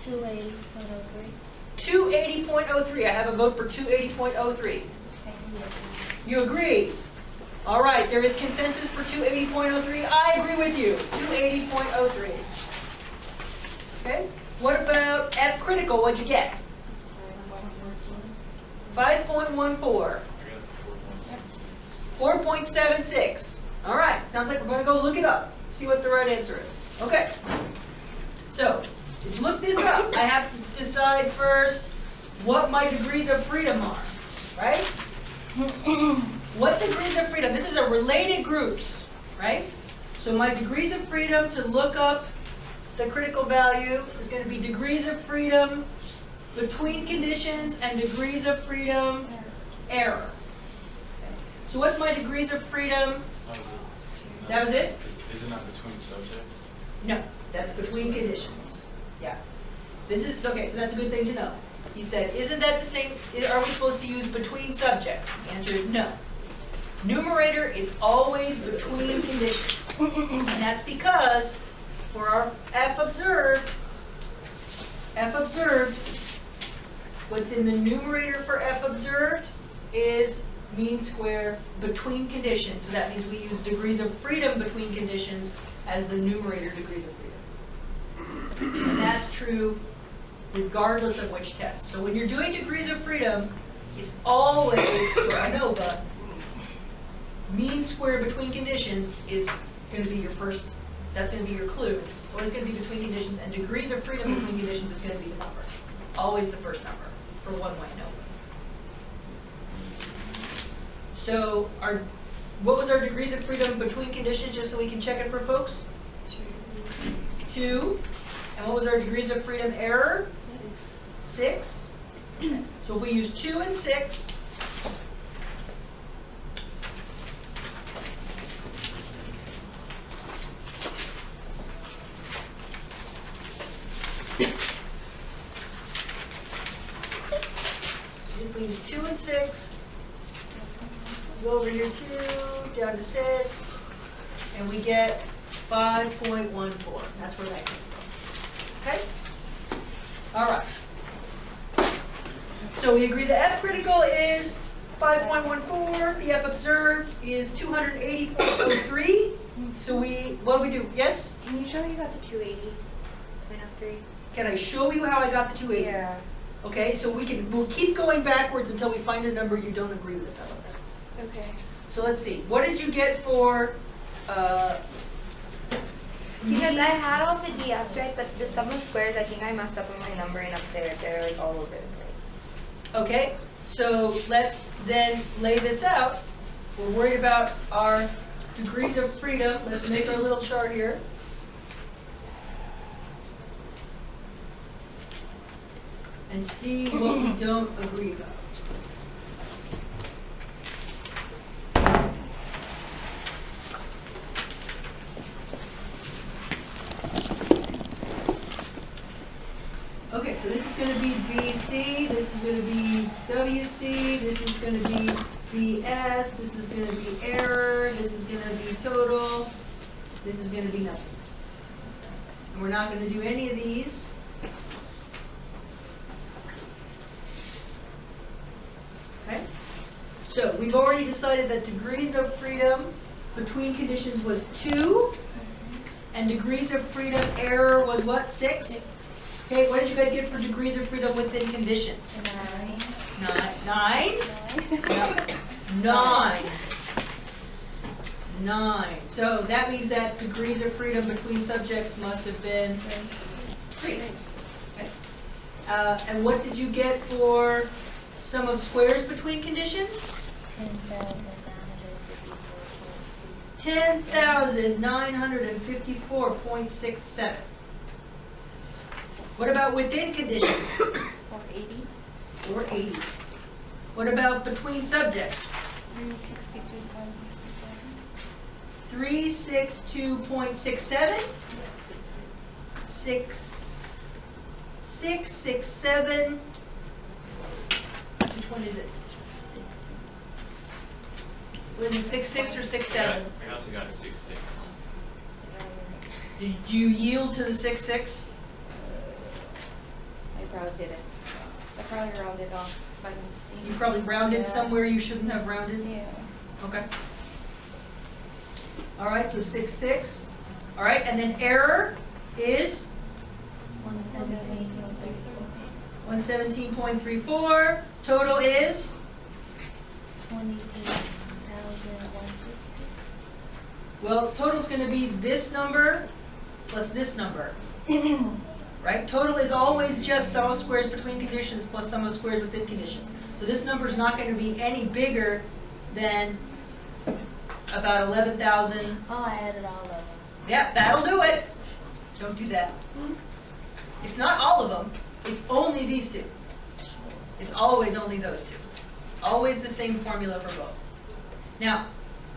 280.03. 280.03. I have a vote for 280.03. Yes. You agree? All right, there is consensus for 280.03. I agree with you. 280.03. Okay. What about F critical? What'd you get? 5.14. I got 4.76. 4.76. All right. Sounds like we're going to go look it up. See what the right answer is. Okay. So, to look this up, I have to decide first what my degrees of freedom are. right? What degrees of freedom? This is a related groups, right? So my degrees of freedom to look up the critical value is going to be degrees of freedom between conditions and degrees of freedom error. Okay. So what's my degrees of freedom? That was it? Is it not between subjects? No, that's between conditions. Yeah. This is, okay, so that's a good thing to know. He said, isn't that the same, are we supposed to use between subjects? The answer is no. Numerator is always between conditions. And that's because for our F observed, what's in the numerator for F observed is mean square between conditions. So that means we use degrees of freedom between conditions as the numerator degrees of freedom. And that's true regardless of which test. So when you're doing degrees of freedom, it's always, for ANOVA, mean square between conditions is going to be your first, that's going to be your clue. It's always going to be between conditions, and degrees of freedom between conditions is going to be the number. Always the first number for one-way ANOVA. So what was our degrees of freedom between conditions, just so we can check it for folks? 2. And what was our degrees of freedom error? 6. So if we use 2 and 6, if we use 2 and 6, go over here 2, down to 6, and we get 5.14. That's where that came from. Okay? All right. So we agree the F critical is 5.14. The F observed is 280.03. So what do we do? Yes? Can you show you got the 280? 3. Can I show you how I got the 280? Yeah. Okay, so we'll keep going backwards until we find a number you don't agree with. How about that? Okay. So let's see. What did you get for Because I had all the DFs right, but the sum of squares, I think I messed up on my number, and up there, they're like all over the place. Okay, so let's then lay this out. We're worried about our degrees of freedom. Let's make our little chart here. And see what we don't agree about. Okay, so this is going to be BC, this is going to be WC, this is going to be BS, this is going to be error, this is going to be total, this is going to be nothing. And we're not going to do any of these. Okay? So we've already decided that degrees of freedom between conditions was 2, and degrees of freedom error was what? 6? Okay, what did you guys get for degrees of freedom within conditions? 9. 9? 9. 9. So that means that degrees of freedom between subjects must have been 3. Okay. And what did you get for sum of squares between conditions? 10,954.67. What about within conditions? 480. 480. What about between subjects? 362.67. 362.67? 667. Which one is it? Was it 66 or 67? I also got a 6.6. Did you yield to the 66? I probably didn't. I probably rounded off by mistake. You probably rounded Yeah. somewhere you shouldn't have rounded? Yeah. Okay. All right, so 66. All right, and then error is 117.34. Total is 28,150. well, total's going to be this number plus this number. Right? Total is always just sum of squares between conditions plus sum of squares within conditions. So this number is not going to be any bigger than about 11,000. Oh, I added all of them. Yeah, that'll do it. Don't do that. It's not all of them. It's only these two. It's always only those two. Always the same formula for both. Now,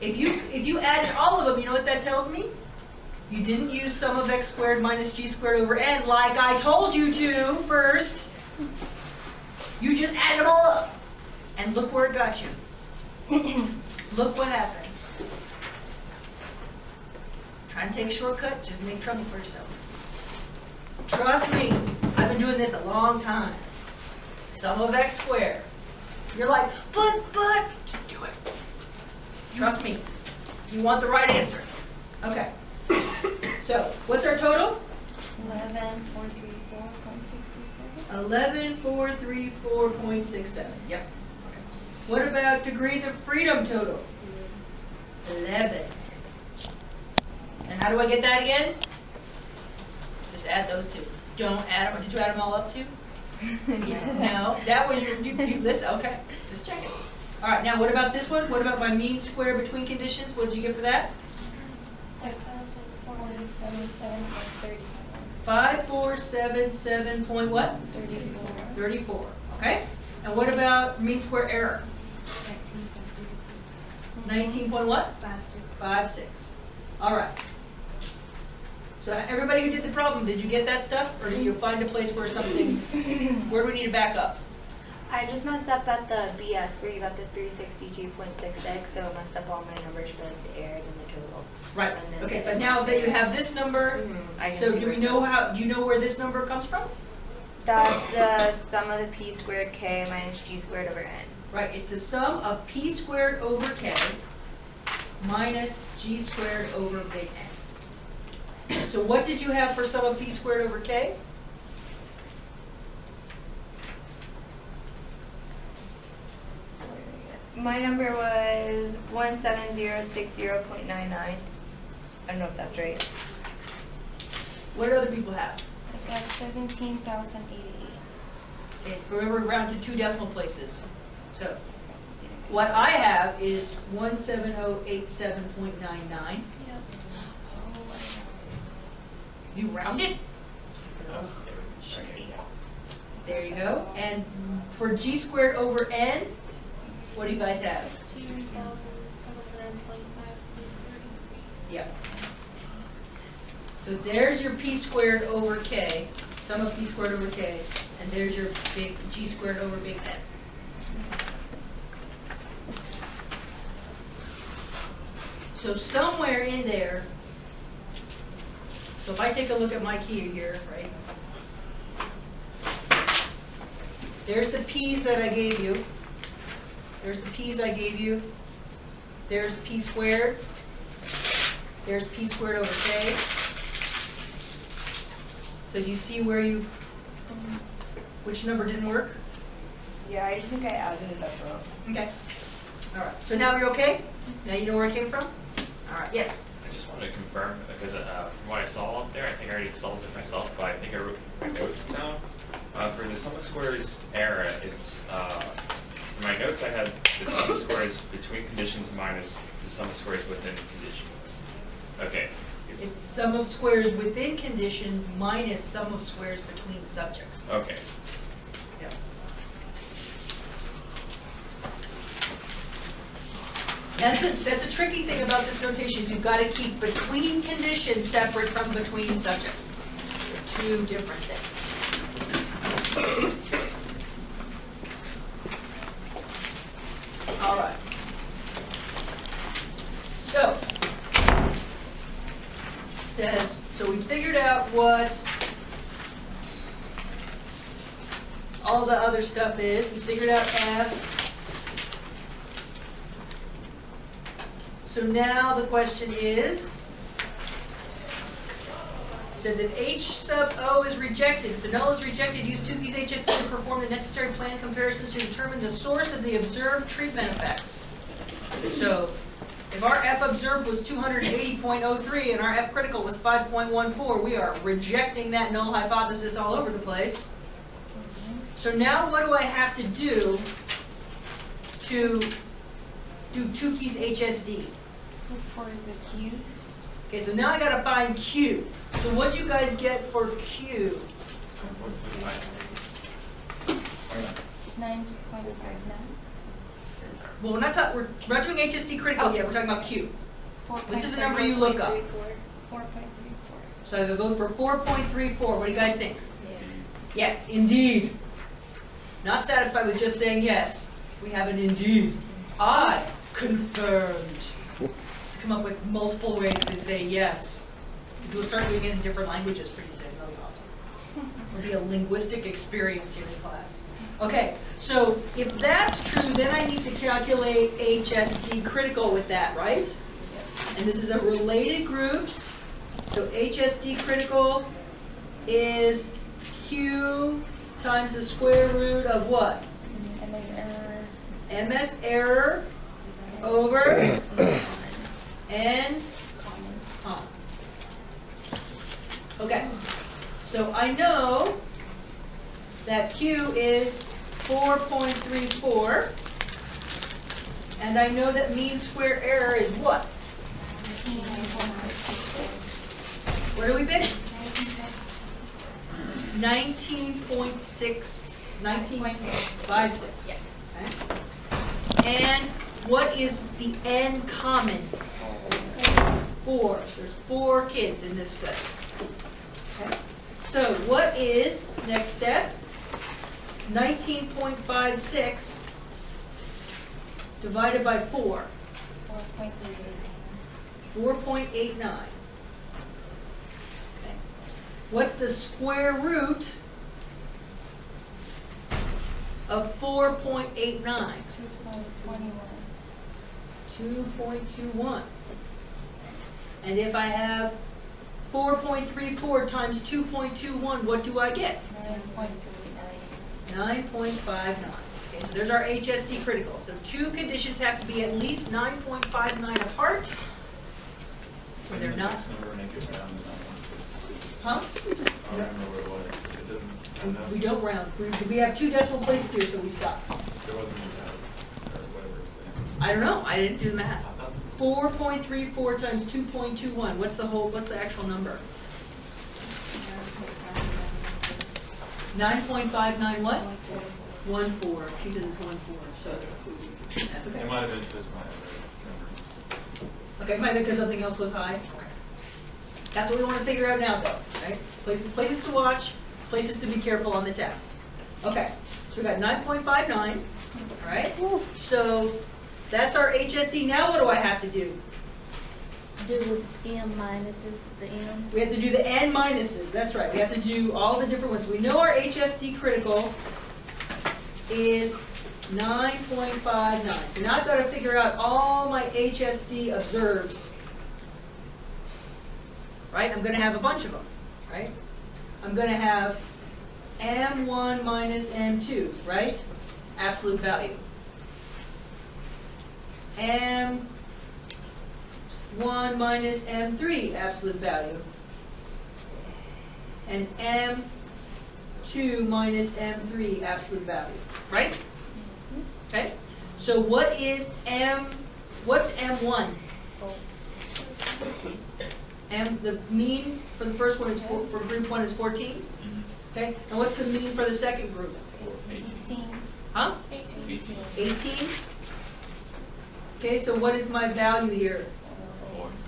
if you added all of them, you know what that tells me? You didn't use sum of x squared minus g squared over n like I told you to first. You just added them all up. And look where it got you. Look what happened. Try and take a shortcut, just make trouble for yourself. Trust me, I've been doing this a long time. Sum of x squared. You're like, but, just do it. Trust me, you want the right answer. Okay. So, what's our total? 11,434.67. 11,434.67. Yep. Okay. What about degrees of freedom total? 11. And how do I get that again? Just add those two. Don't add them. Did you add them all up too? No. That one you listen. Okay. Just check it. All right. Now, what about this one? What about my mean square between conditions? What did you get for that? 5,477.34. 5477 point what? 34. Okay. And what about mean square error? 19 point what? 56. All right. So everybody who did the problem, did you get that stuff? Or did you find a place where something, where do we need to back up? I just messed up at the BS where you got the 362.66, so I messed up all my numbers for like the error and the total. Right. And then Okay, the but now that you have this number, I can so see do where we it know goes. do you know where this number comes from? That's the sum of the p squared k minus g squared over n. Right, it's the sum of p squared over k minus g squared over big N. So what did you have for sum of p squared over k? My number was 17060.99. I don't know if that's right. What do other people have? I got 17,088. Okay, remember, round to two decimal places. So what I have is 17087.99. Yep. You round it? There you go. And for g squared over n, what do you guys have? 16,700.5. Yep. So there's your p squared over k, sum of p squared over k, and there's your big g squared over big N. So somewhere in there, so if I take a look at my key here, right? There's the p's that I gave you. There's the p's I gave you. There's p squared. There's p squared over k. So do you see where you, which number didn't work? Yeah, I just think I added it up wrong. Okay. All right. So now you're okay? Now you know where it came from? All right. Yes. I just wanted to confirm, because from what I saw up there, I think I already solved it myself, but I think I wrote my notes down. For the sum of squares error, it's, in my notes I had the sum of squares between conditions minus the sum of squares within conditions. Okay. It's sum of squares within conditions minus sum of squares between subjects. Okay. Yeah. That's a tricky thing about this notation is you've got to keep between conditions separate from between subjects. They're two different things. All right. So, it says, so we figured out what all the other stuff is. We figured out F. So now the question is, it says if H sub O is rejected, if the null is rejected, use 2P's HST to perform the necessary plan comparisons to determine the source of the observed treatment effect. So if our F observed was 280.03 and our F critical was 5.14, we are rejecting that null hypothesis all over the place. So now what do I have to do to do Tukey's HSD. For the cube. Okay, so now I gotta find Q. So what'd you guys get for Q? 9.59. Well, we're not doing HSD critical Oh. yet. We're talking about Q. 4. This is the number you look up. 4.34. So I go for 4.34. What do you guys think? Yes, indeed. Not satisfied with just saying yes. We have an indeed. I confirmed. Let's come up with multiple ways to say yes. We'll start doing it in different languages pretty soon. That'll be awesome. It'll be a linguistic experience here in class. Okay, so if that's true, then I need to calculate HSD critical with that, right? And this is a related groups. So HSD critical is Q times the square root of what? MS error over N common. Okay, so I know that Q is 4.34, and I know that mean square error is what? What do we pick? 19.56. Okay. And what is the N common? 4. There's 4 kids in this study. Okay. So what is, next step, 19.56 divided by 4? 4.89. Okay. What's the square root of 4.89? 2.21. And if I have 4.34 times 2.21, what do I get? 9.59. Okay, so there's our HSD critical. So two conditions have to be at least 9.59 apart, or they're not. Huh? I don't remember what it was. It didn't. We don't round. We have 2 decimal places here, so we stop. There wasn't a thousand or whatever. I don't know. I didn't do the math. 4.34 times 2.21. What's the actual number? 9.59 what? 1.4. She said it's 1.4. So that's okay. It might have been because my other number. Okay, might be because something else was high. That's what we want to figure out now, though. Right? Places to watch, places to be careful on the test. Okay, so we got 9.59. All right. So that's our HSD. Now what do I have to do? Do M minuses the M. We have to do the N minuses. That's right. We have to do all the different ones. We know our HSD critical is 9.59. So now I've got to figure out all my HSD observes. Right? I'm going to have a bunch of them. Right? I'm going to have M1 minus M2. Right? Absolute value. M1 minus M3, absolute value. And M2 minus M3, absolute value. Right? Okay? So what's M1? The mean for the first one is for group 1 is 14. Okay? And what's the mean for the second group? 18. Huh? 18. Okay, so what is my value here?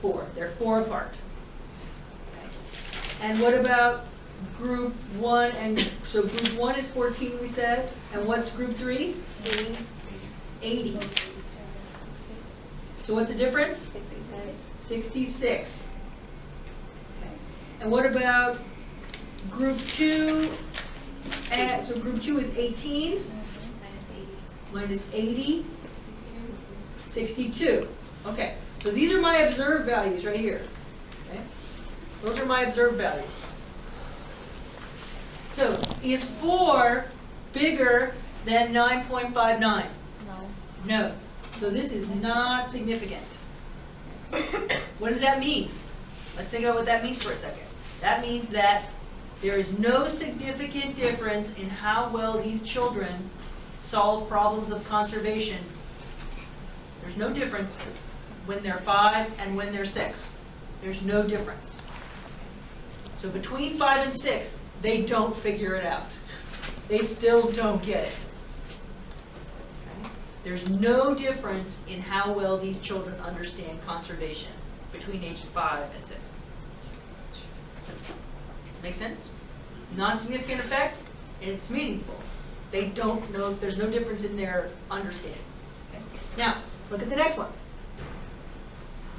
4. They're 4 apart. And what about group 1? And so group 1 is 14, we said. And what's group 3? 80. So what's the difference? 66. Okay. And what about group 2? So group 2 is 18 minus 80. 62. Okay, so these are my observed values right here. Okay, those are my observed values. So is 4 bigger than 9.59? No. No. So this is not significant. What does that mean? Let's think about what that means for a second. That means that there is no significant difference in how well these children solve problems of conservation There's no difference when they're 5 and when they're 6. There's no difference. So between 5 and 6, they don't figure it out. They still don't get it. Okay? There's no difference in how well these children understand conservation between ages 5 and 6. Make sense? Non-significant effect, it's meaningful. They don't know, there's no difference in their understanding. Okay? Now, look at the next one.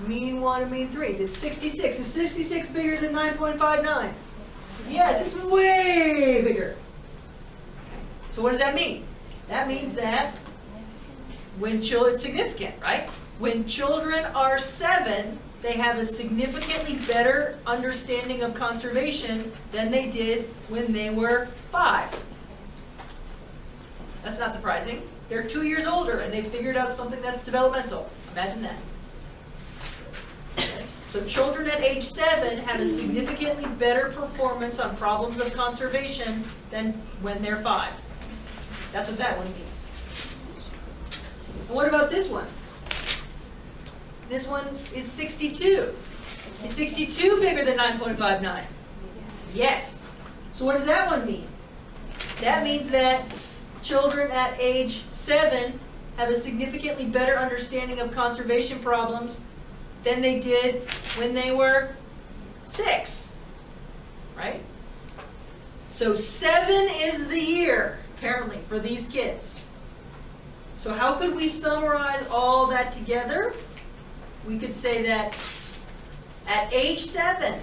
Mean 1 and mean 3. It's 66. Is 66 bigger than 9.59? Yes, it's way bigger. So what does that mean? That means that when children, it's significant, right? When children are 7, they have a significantly better understanding of conservation than they did when they were 5. That's not surprising. They're 2 years older and they figured out something that's developmental. Imagine that. So children at age 7 have a significantly better performance on problems of conservation than when they're 5. That's what that one means. And what about this one? This one is 62. Is 62 bigger than 9.59? Yes. So what does that one mean? That means that children at age 7 have a significantly better understanding of conservation problems than they did when they were 6, right? So 7 is the year, apparently, for these kids. So how could we summarize all that together? We could say that at age 7,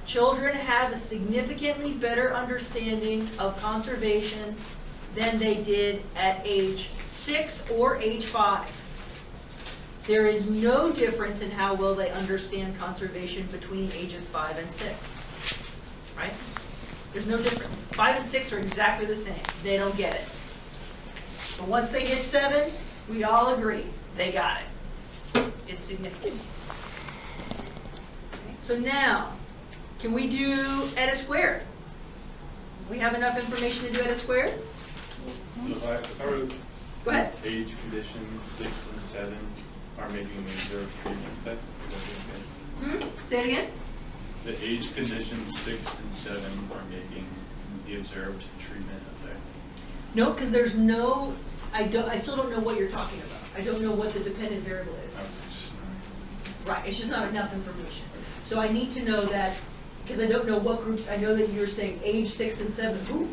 children have a significantly better understanding of conservation than they did at age 6 or age 5. There is no difference in how well they understand conservation between ages 5 and 6, right? There's no difference. 5 and 6 are exactly the same. They don't get it. But once they hit 7, we all agree they got it. It's significant. Okay. So now, can we do eta squared? We have enough information to do eta squared? So if I were Go ahead. age condition 6 and 7 are making the observed treatment effect, is that okay? Say it again. The age conditions 6 and 7 are making the observed treatment effect. No, because there's no, I still don't know what you're talking about. I don't know what the dependent variable is. It's just Right, it's just not enough information. So I need to know that, because I don't know what groups, I know that you're saying age 6 and 7. Ooh,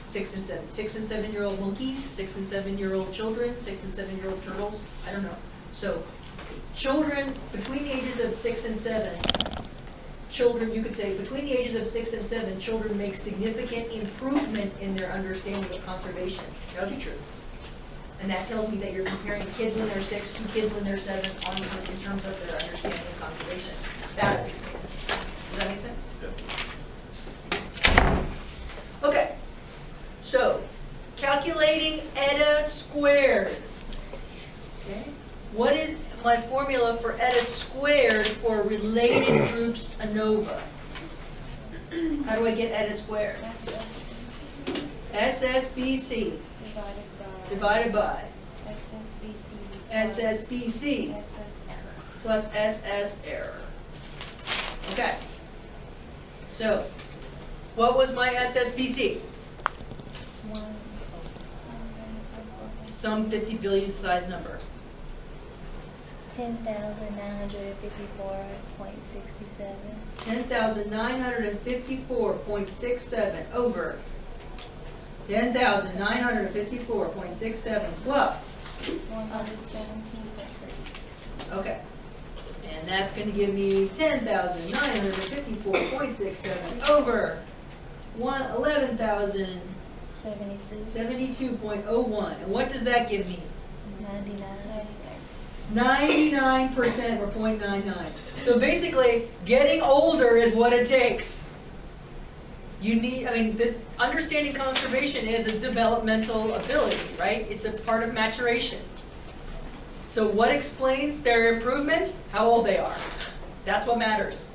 6 and 7. 6 and 7-year-old monkeys, 6 and 7-year-old children, 6 and 7-year-old turtles. I don't know. So children between the ages of 6 and 7, children, you could say, between the ages of 6 and 7, children make significant improvement in their understanding of conservation. That would be true. And that tells me that you're comparing kids when they're 6 to kids when they're 7 in terms of their understanding of conservation. That would be true. Does that make sense? Yeah. Okay. So, calculating eta squared. Okay. What is my formula for eta squared for related groups ANOVA? How do I get eta squared? SSBC divided by SSBC plus SS error. Okay. So, what was my SSBC? Some 50 billion size number. 10,954.67. 10,954.67 over 10,954.67 plus 117.3. Okay. And that's going to give me 10,954.67 over 11,072.01. And what does that give me? 99% or 0.99. So basically, getting older is what it takes. You need, I mean, this understanding conservation is a developmental ability, right? It's a part of maturation. So what explains their improvement? How old they are. That's what matters.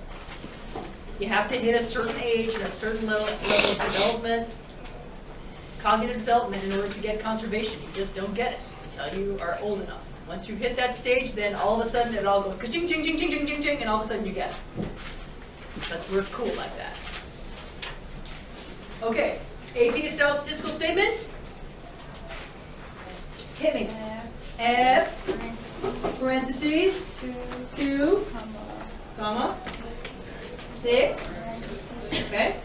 You have to hit a certain age and a certain level of development, cognitive development, in order to get conservation. You just don't get it until you are old enough. Once you hit that stage, then all of a sudden it all goes ka-ching, ching, ching, ching, ching, ching, ching, and all of a sudden you get it. That's we're cool like that. Okay, AP style statistical statement. Hit me. F, parentheses, 2, comma, 6, okay.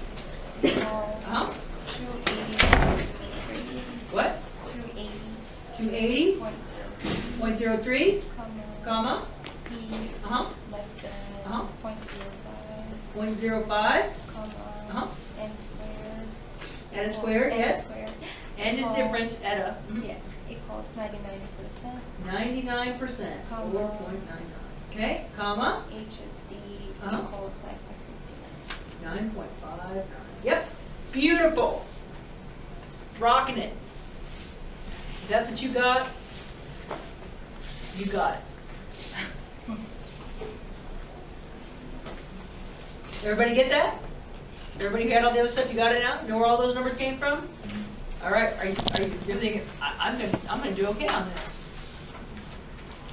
Uh-huh. 280. What? 280. 280.03, comma, E uh-huh, less than Uh-huh. 0.05, 0.05, comma, uh-huh, n squared. at a square, N yes. squared N is equals- different at a, Yeah, equals 99%. 99%, Comma. 4.99. Okay, comma, HSD Uh-huh. equals 9.59. 9.59. Yep, beautiful. Rocking it. If that's what you got, you got it. Everybody get that? Everybody got all the other stuff? You got it now? Know where all those numbers came from? All right. Are you thinking I'm gonna do okay on this?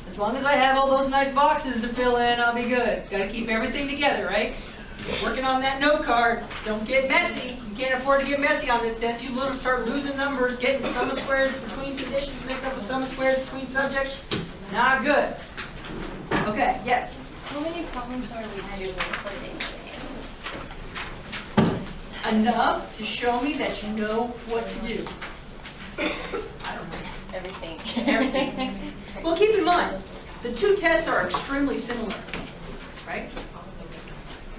As long as I have all those nice boxes to fill in, I'll be good. Got to keep everything together, right? Working on that note card. Don't get messy. You can't afford to get messy on this test. You literally start losing numbers, getting sum of squares between conditions mixed up with sum of squares between subjects. Not good. Okay. Yes. How many problems are we doing for this? Enough to show me that you know what to do. I don't know. Everything. Everything. Well, keep in mind, the two tests are extremely similar, right?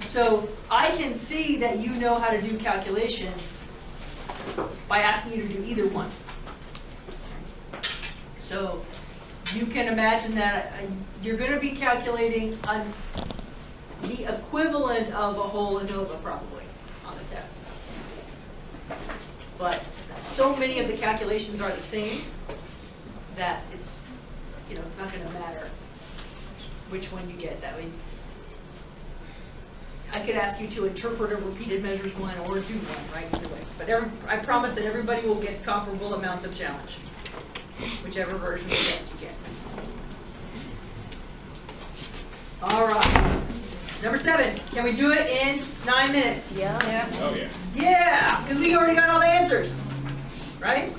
So I can see that you know how to do calculations by asking you to do either one. So you can imagine that you're going to be calculating on the equivalent of a whole ANOVA probably on the test. But so many of the calculations are the same that it's, it's not going to matter which one you get. That way, I could ask you to interpret a repeated measures one or do one, right? Either way. But I promise that everybody will get comparable amounts of challenge, whichever version of the test you get. All right. Number 7. Can we do it in 9 minutes? Yeah. Oh, yeah. Yeah, because we already got all the answers, right?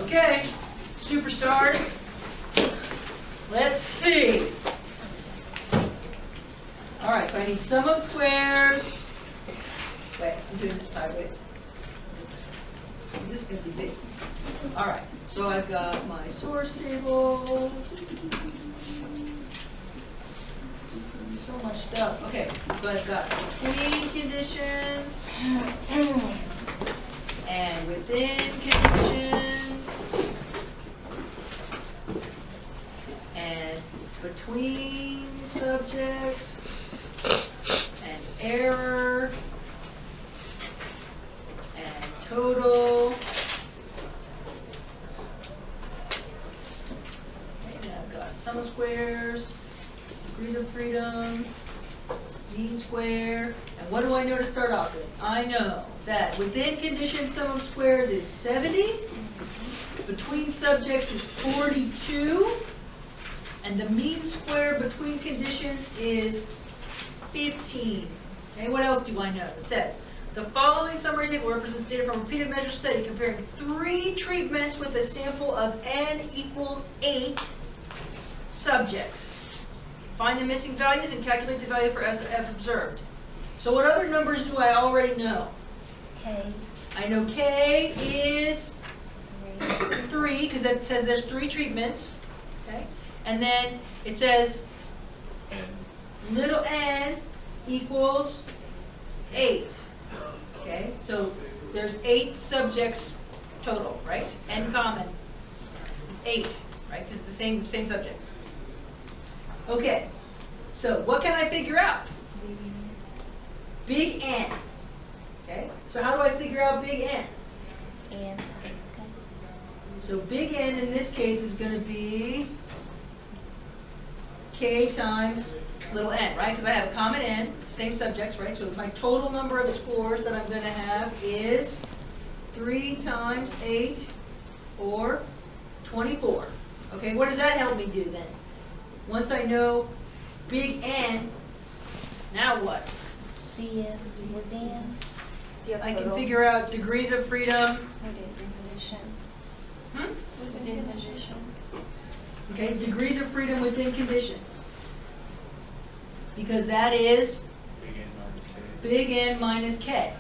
Okay, superstars. Let's see. All right, so I need sum of squares. Wait, I'm doing this sideways. This is going to be big. All right, so I've got my source table. So much stuff. Okay, so I've got between conditions and within conditions and between subjects and error and total. And I've got sum of squares, degrees of freedom, mean square, and what do I know to start off with? I know that within condition sum of squares is 70, between subjects is 42, and the mean square between conditions is 15. Okay, what else do I know? It says, the following summary table represents data from a repeated measure study comparing 3 treatments with a sample of n equals 8 subjects. Find the missing values and calculate the value for F observed. So what other numbers do I already know? K. I know K is 3, because that says there's 3 treatments. Okay? And then it says little n equals 8. Okay? So there's 8 subjects total, right? N common is 8, right? Because it's the same subjects. Okay, so what can I figure out? Big N. Okay, so how do I figure out big N? And So big N in this case is going to be K times little n, right? Because I have a common n, it's the same subjects, right? So my total number of scores that I'm going to have is 3 times 8 or 24. Okay, what does that help me do then? Once I know big N, now what? DF within. I can figure out degrees of freedom. Within conditions. Within condition. Okay, degrees of freedom within conditions. Because that is Big N minus K. big N minus K.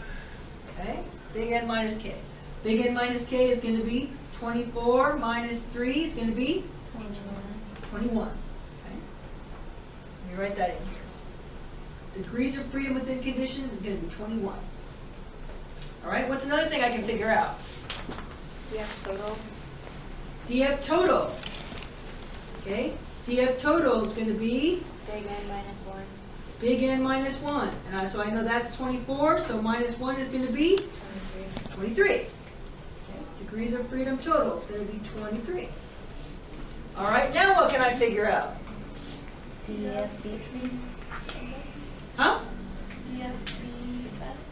Okay, big N minus K. Big N minus K is going to be 24 minus 3 is going to be 21. Okay, let me write that in here. Degrees of freedom within conditions is going to be 21. All right, what's another thing I can figure out? DF total. DF total. Okay, DF total is going to be Big N minus 1. big N minus 1. And so I know that's 24, so minus 1 is going to be 23. Okay. Degrees of freedom total is going to be 23. All right, now what can I figure out? DFBC. Huh? DFBS.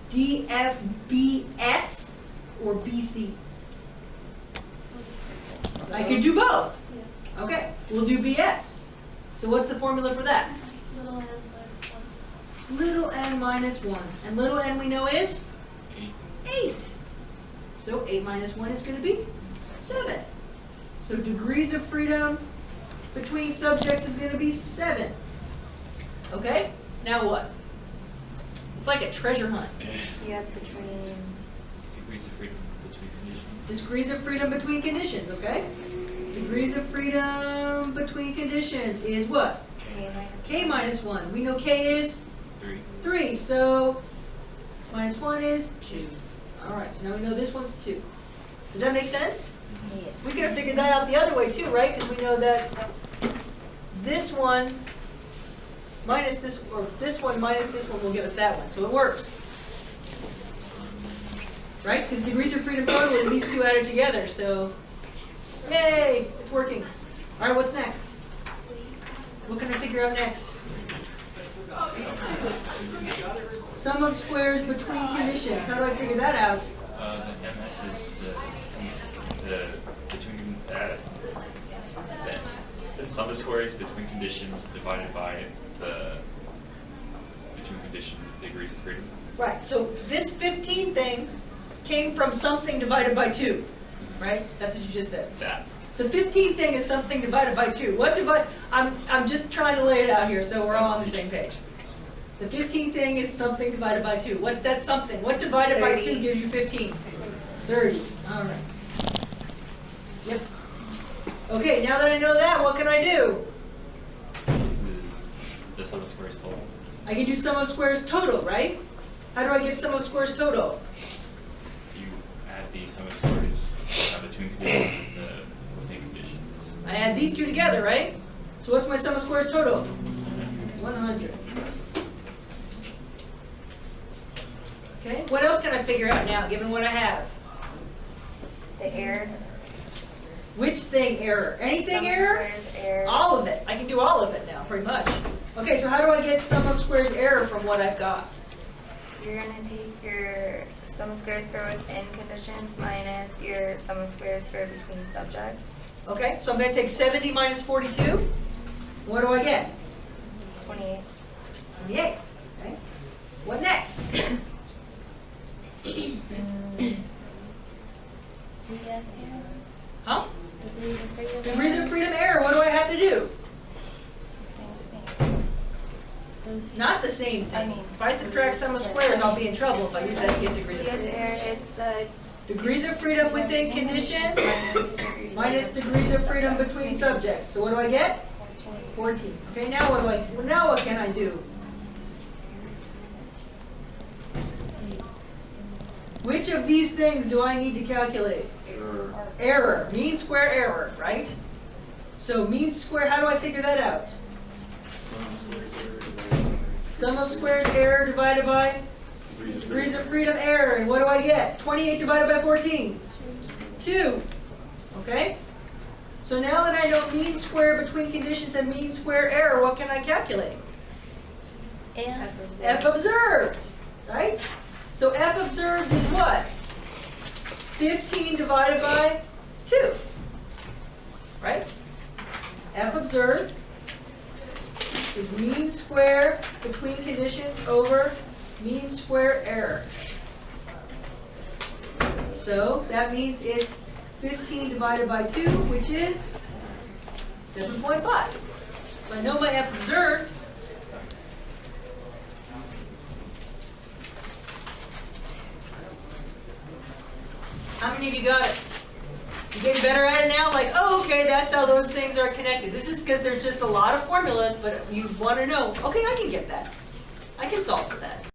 DFBS or BC? I could do both. Yeah. Okay, we'll do BS. So what's the formula for that? Little n minus 1. Little n minus 1. And little n we know is 8. So 8 minus 1 is going to be 7. So degrees of freedom between subjects is going to be 7. Okay? Now what? It's like a treasure hunt. Yep, between. Degrees of freedom between conditions. Degrees of freedom between conditions, okay? Degrees of freedom between conditions is what? K minus 1. We know K is 3. So minus 1 is 2. All right, so now we know this one's 2. Does that make sense? Yes. We could have figured that out the other way too, right? Because we know that this one minus this, or this one minus this one will give us that one. So it works. Right? Because degrees of freedom total is these two added together. So, yay, it's working. All right, what's next? What can I figure out next? Sum of squares between conditions. How do I figure that out? The MS is the between the sum of squares between conditions divided by the between conditions degrees of freedom. Right, so this 15 thing came from something divided by 2, right? That's what you just said. That. The 15 thing is something divided by 2. What divide? I'm just trying to lay it out here so we're all on the same page. The 15 thing is something divided by 2. What's that something? What divided by 2 gives you 15? 30. All right. Yep. Okay, now that I know that, what can I do? The sum of squares total. I can do sum of squares total, right? How do I get sum of squares total? You add the sum of squares between conditions and the within conditions. I add these two together, right? So what's my sum of squares total? 100. Okay, what else can I figure out now, given what I have? The error. Which thing error? Anything Sum of error? squares error. All of it. I can do all of it now, pretty much. Okay, so how do I get sum of squares error from what I've got? You're going to take your sum of squares for within conditions minus your sum of squares for between subjects. Okay, so I'm going to take 70 minus 42. What do I get? 28. 28. Okay. What next? Huh? Degrees of freedom error. What do I have to do? Not the same thing. I mean- if I subtract sum of squares, I'll be in trouble if I use that to get degrees of The freedom. error is the Degrees of freedom within conditions minus degrees of freedom between subjects. So what do I get? 14. Okay, now what can I do? Which of these things do I need to calculate? Error. Mean square error, right? So mean square, how do I figure that out? Sum of squares error divided by degrees of freedom error. And what do I get? 28 divided by 14? 2. Okay? So now that I know mean square between conditions and mean square error, what can I calculate? F observed, right? So F observed is what? 15 divided by 2. right? F observed is mean square between conditions over mean square error. So that means it's 15 divided by 2, which is 7.5. So I know my F observed. How many of you got it? You getting better at it now? Like, oh, okay, that's how those things are connected. This is because there's just a lot of formulas, but you want to know, okay, I can get that. I can solve for that.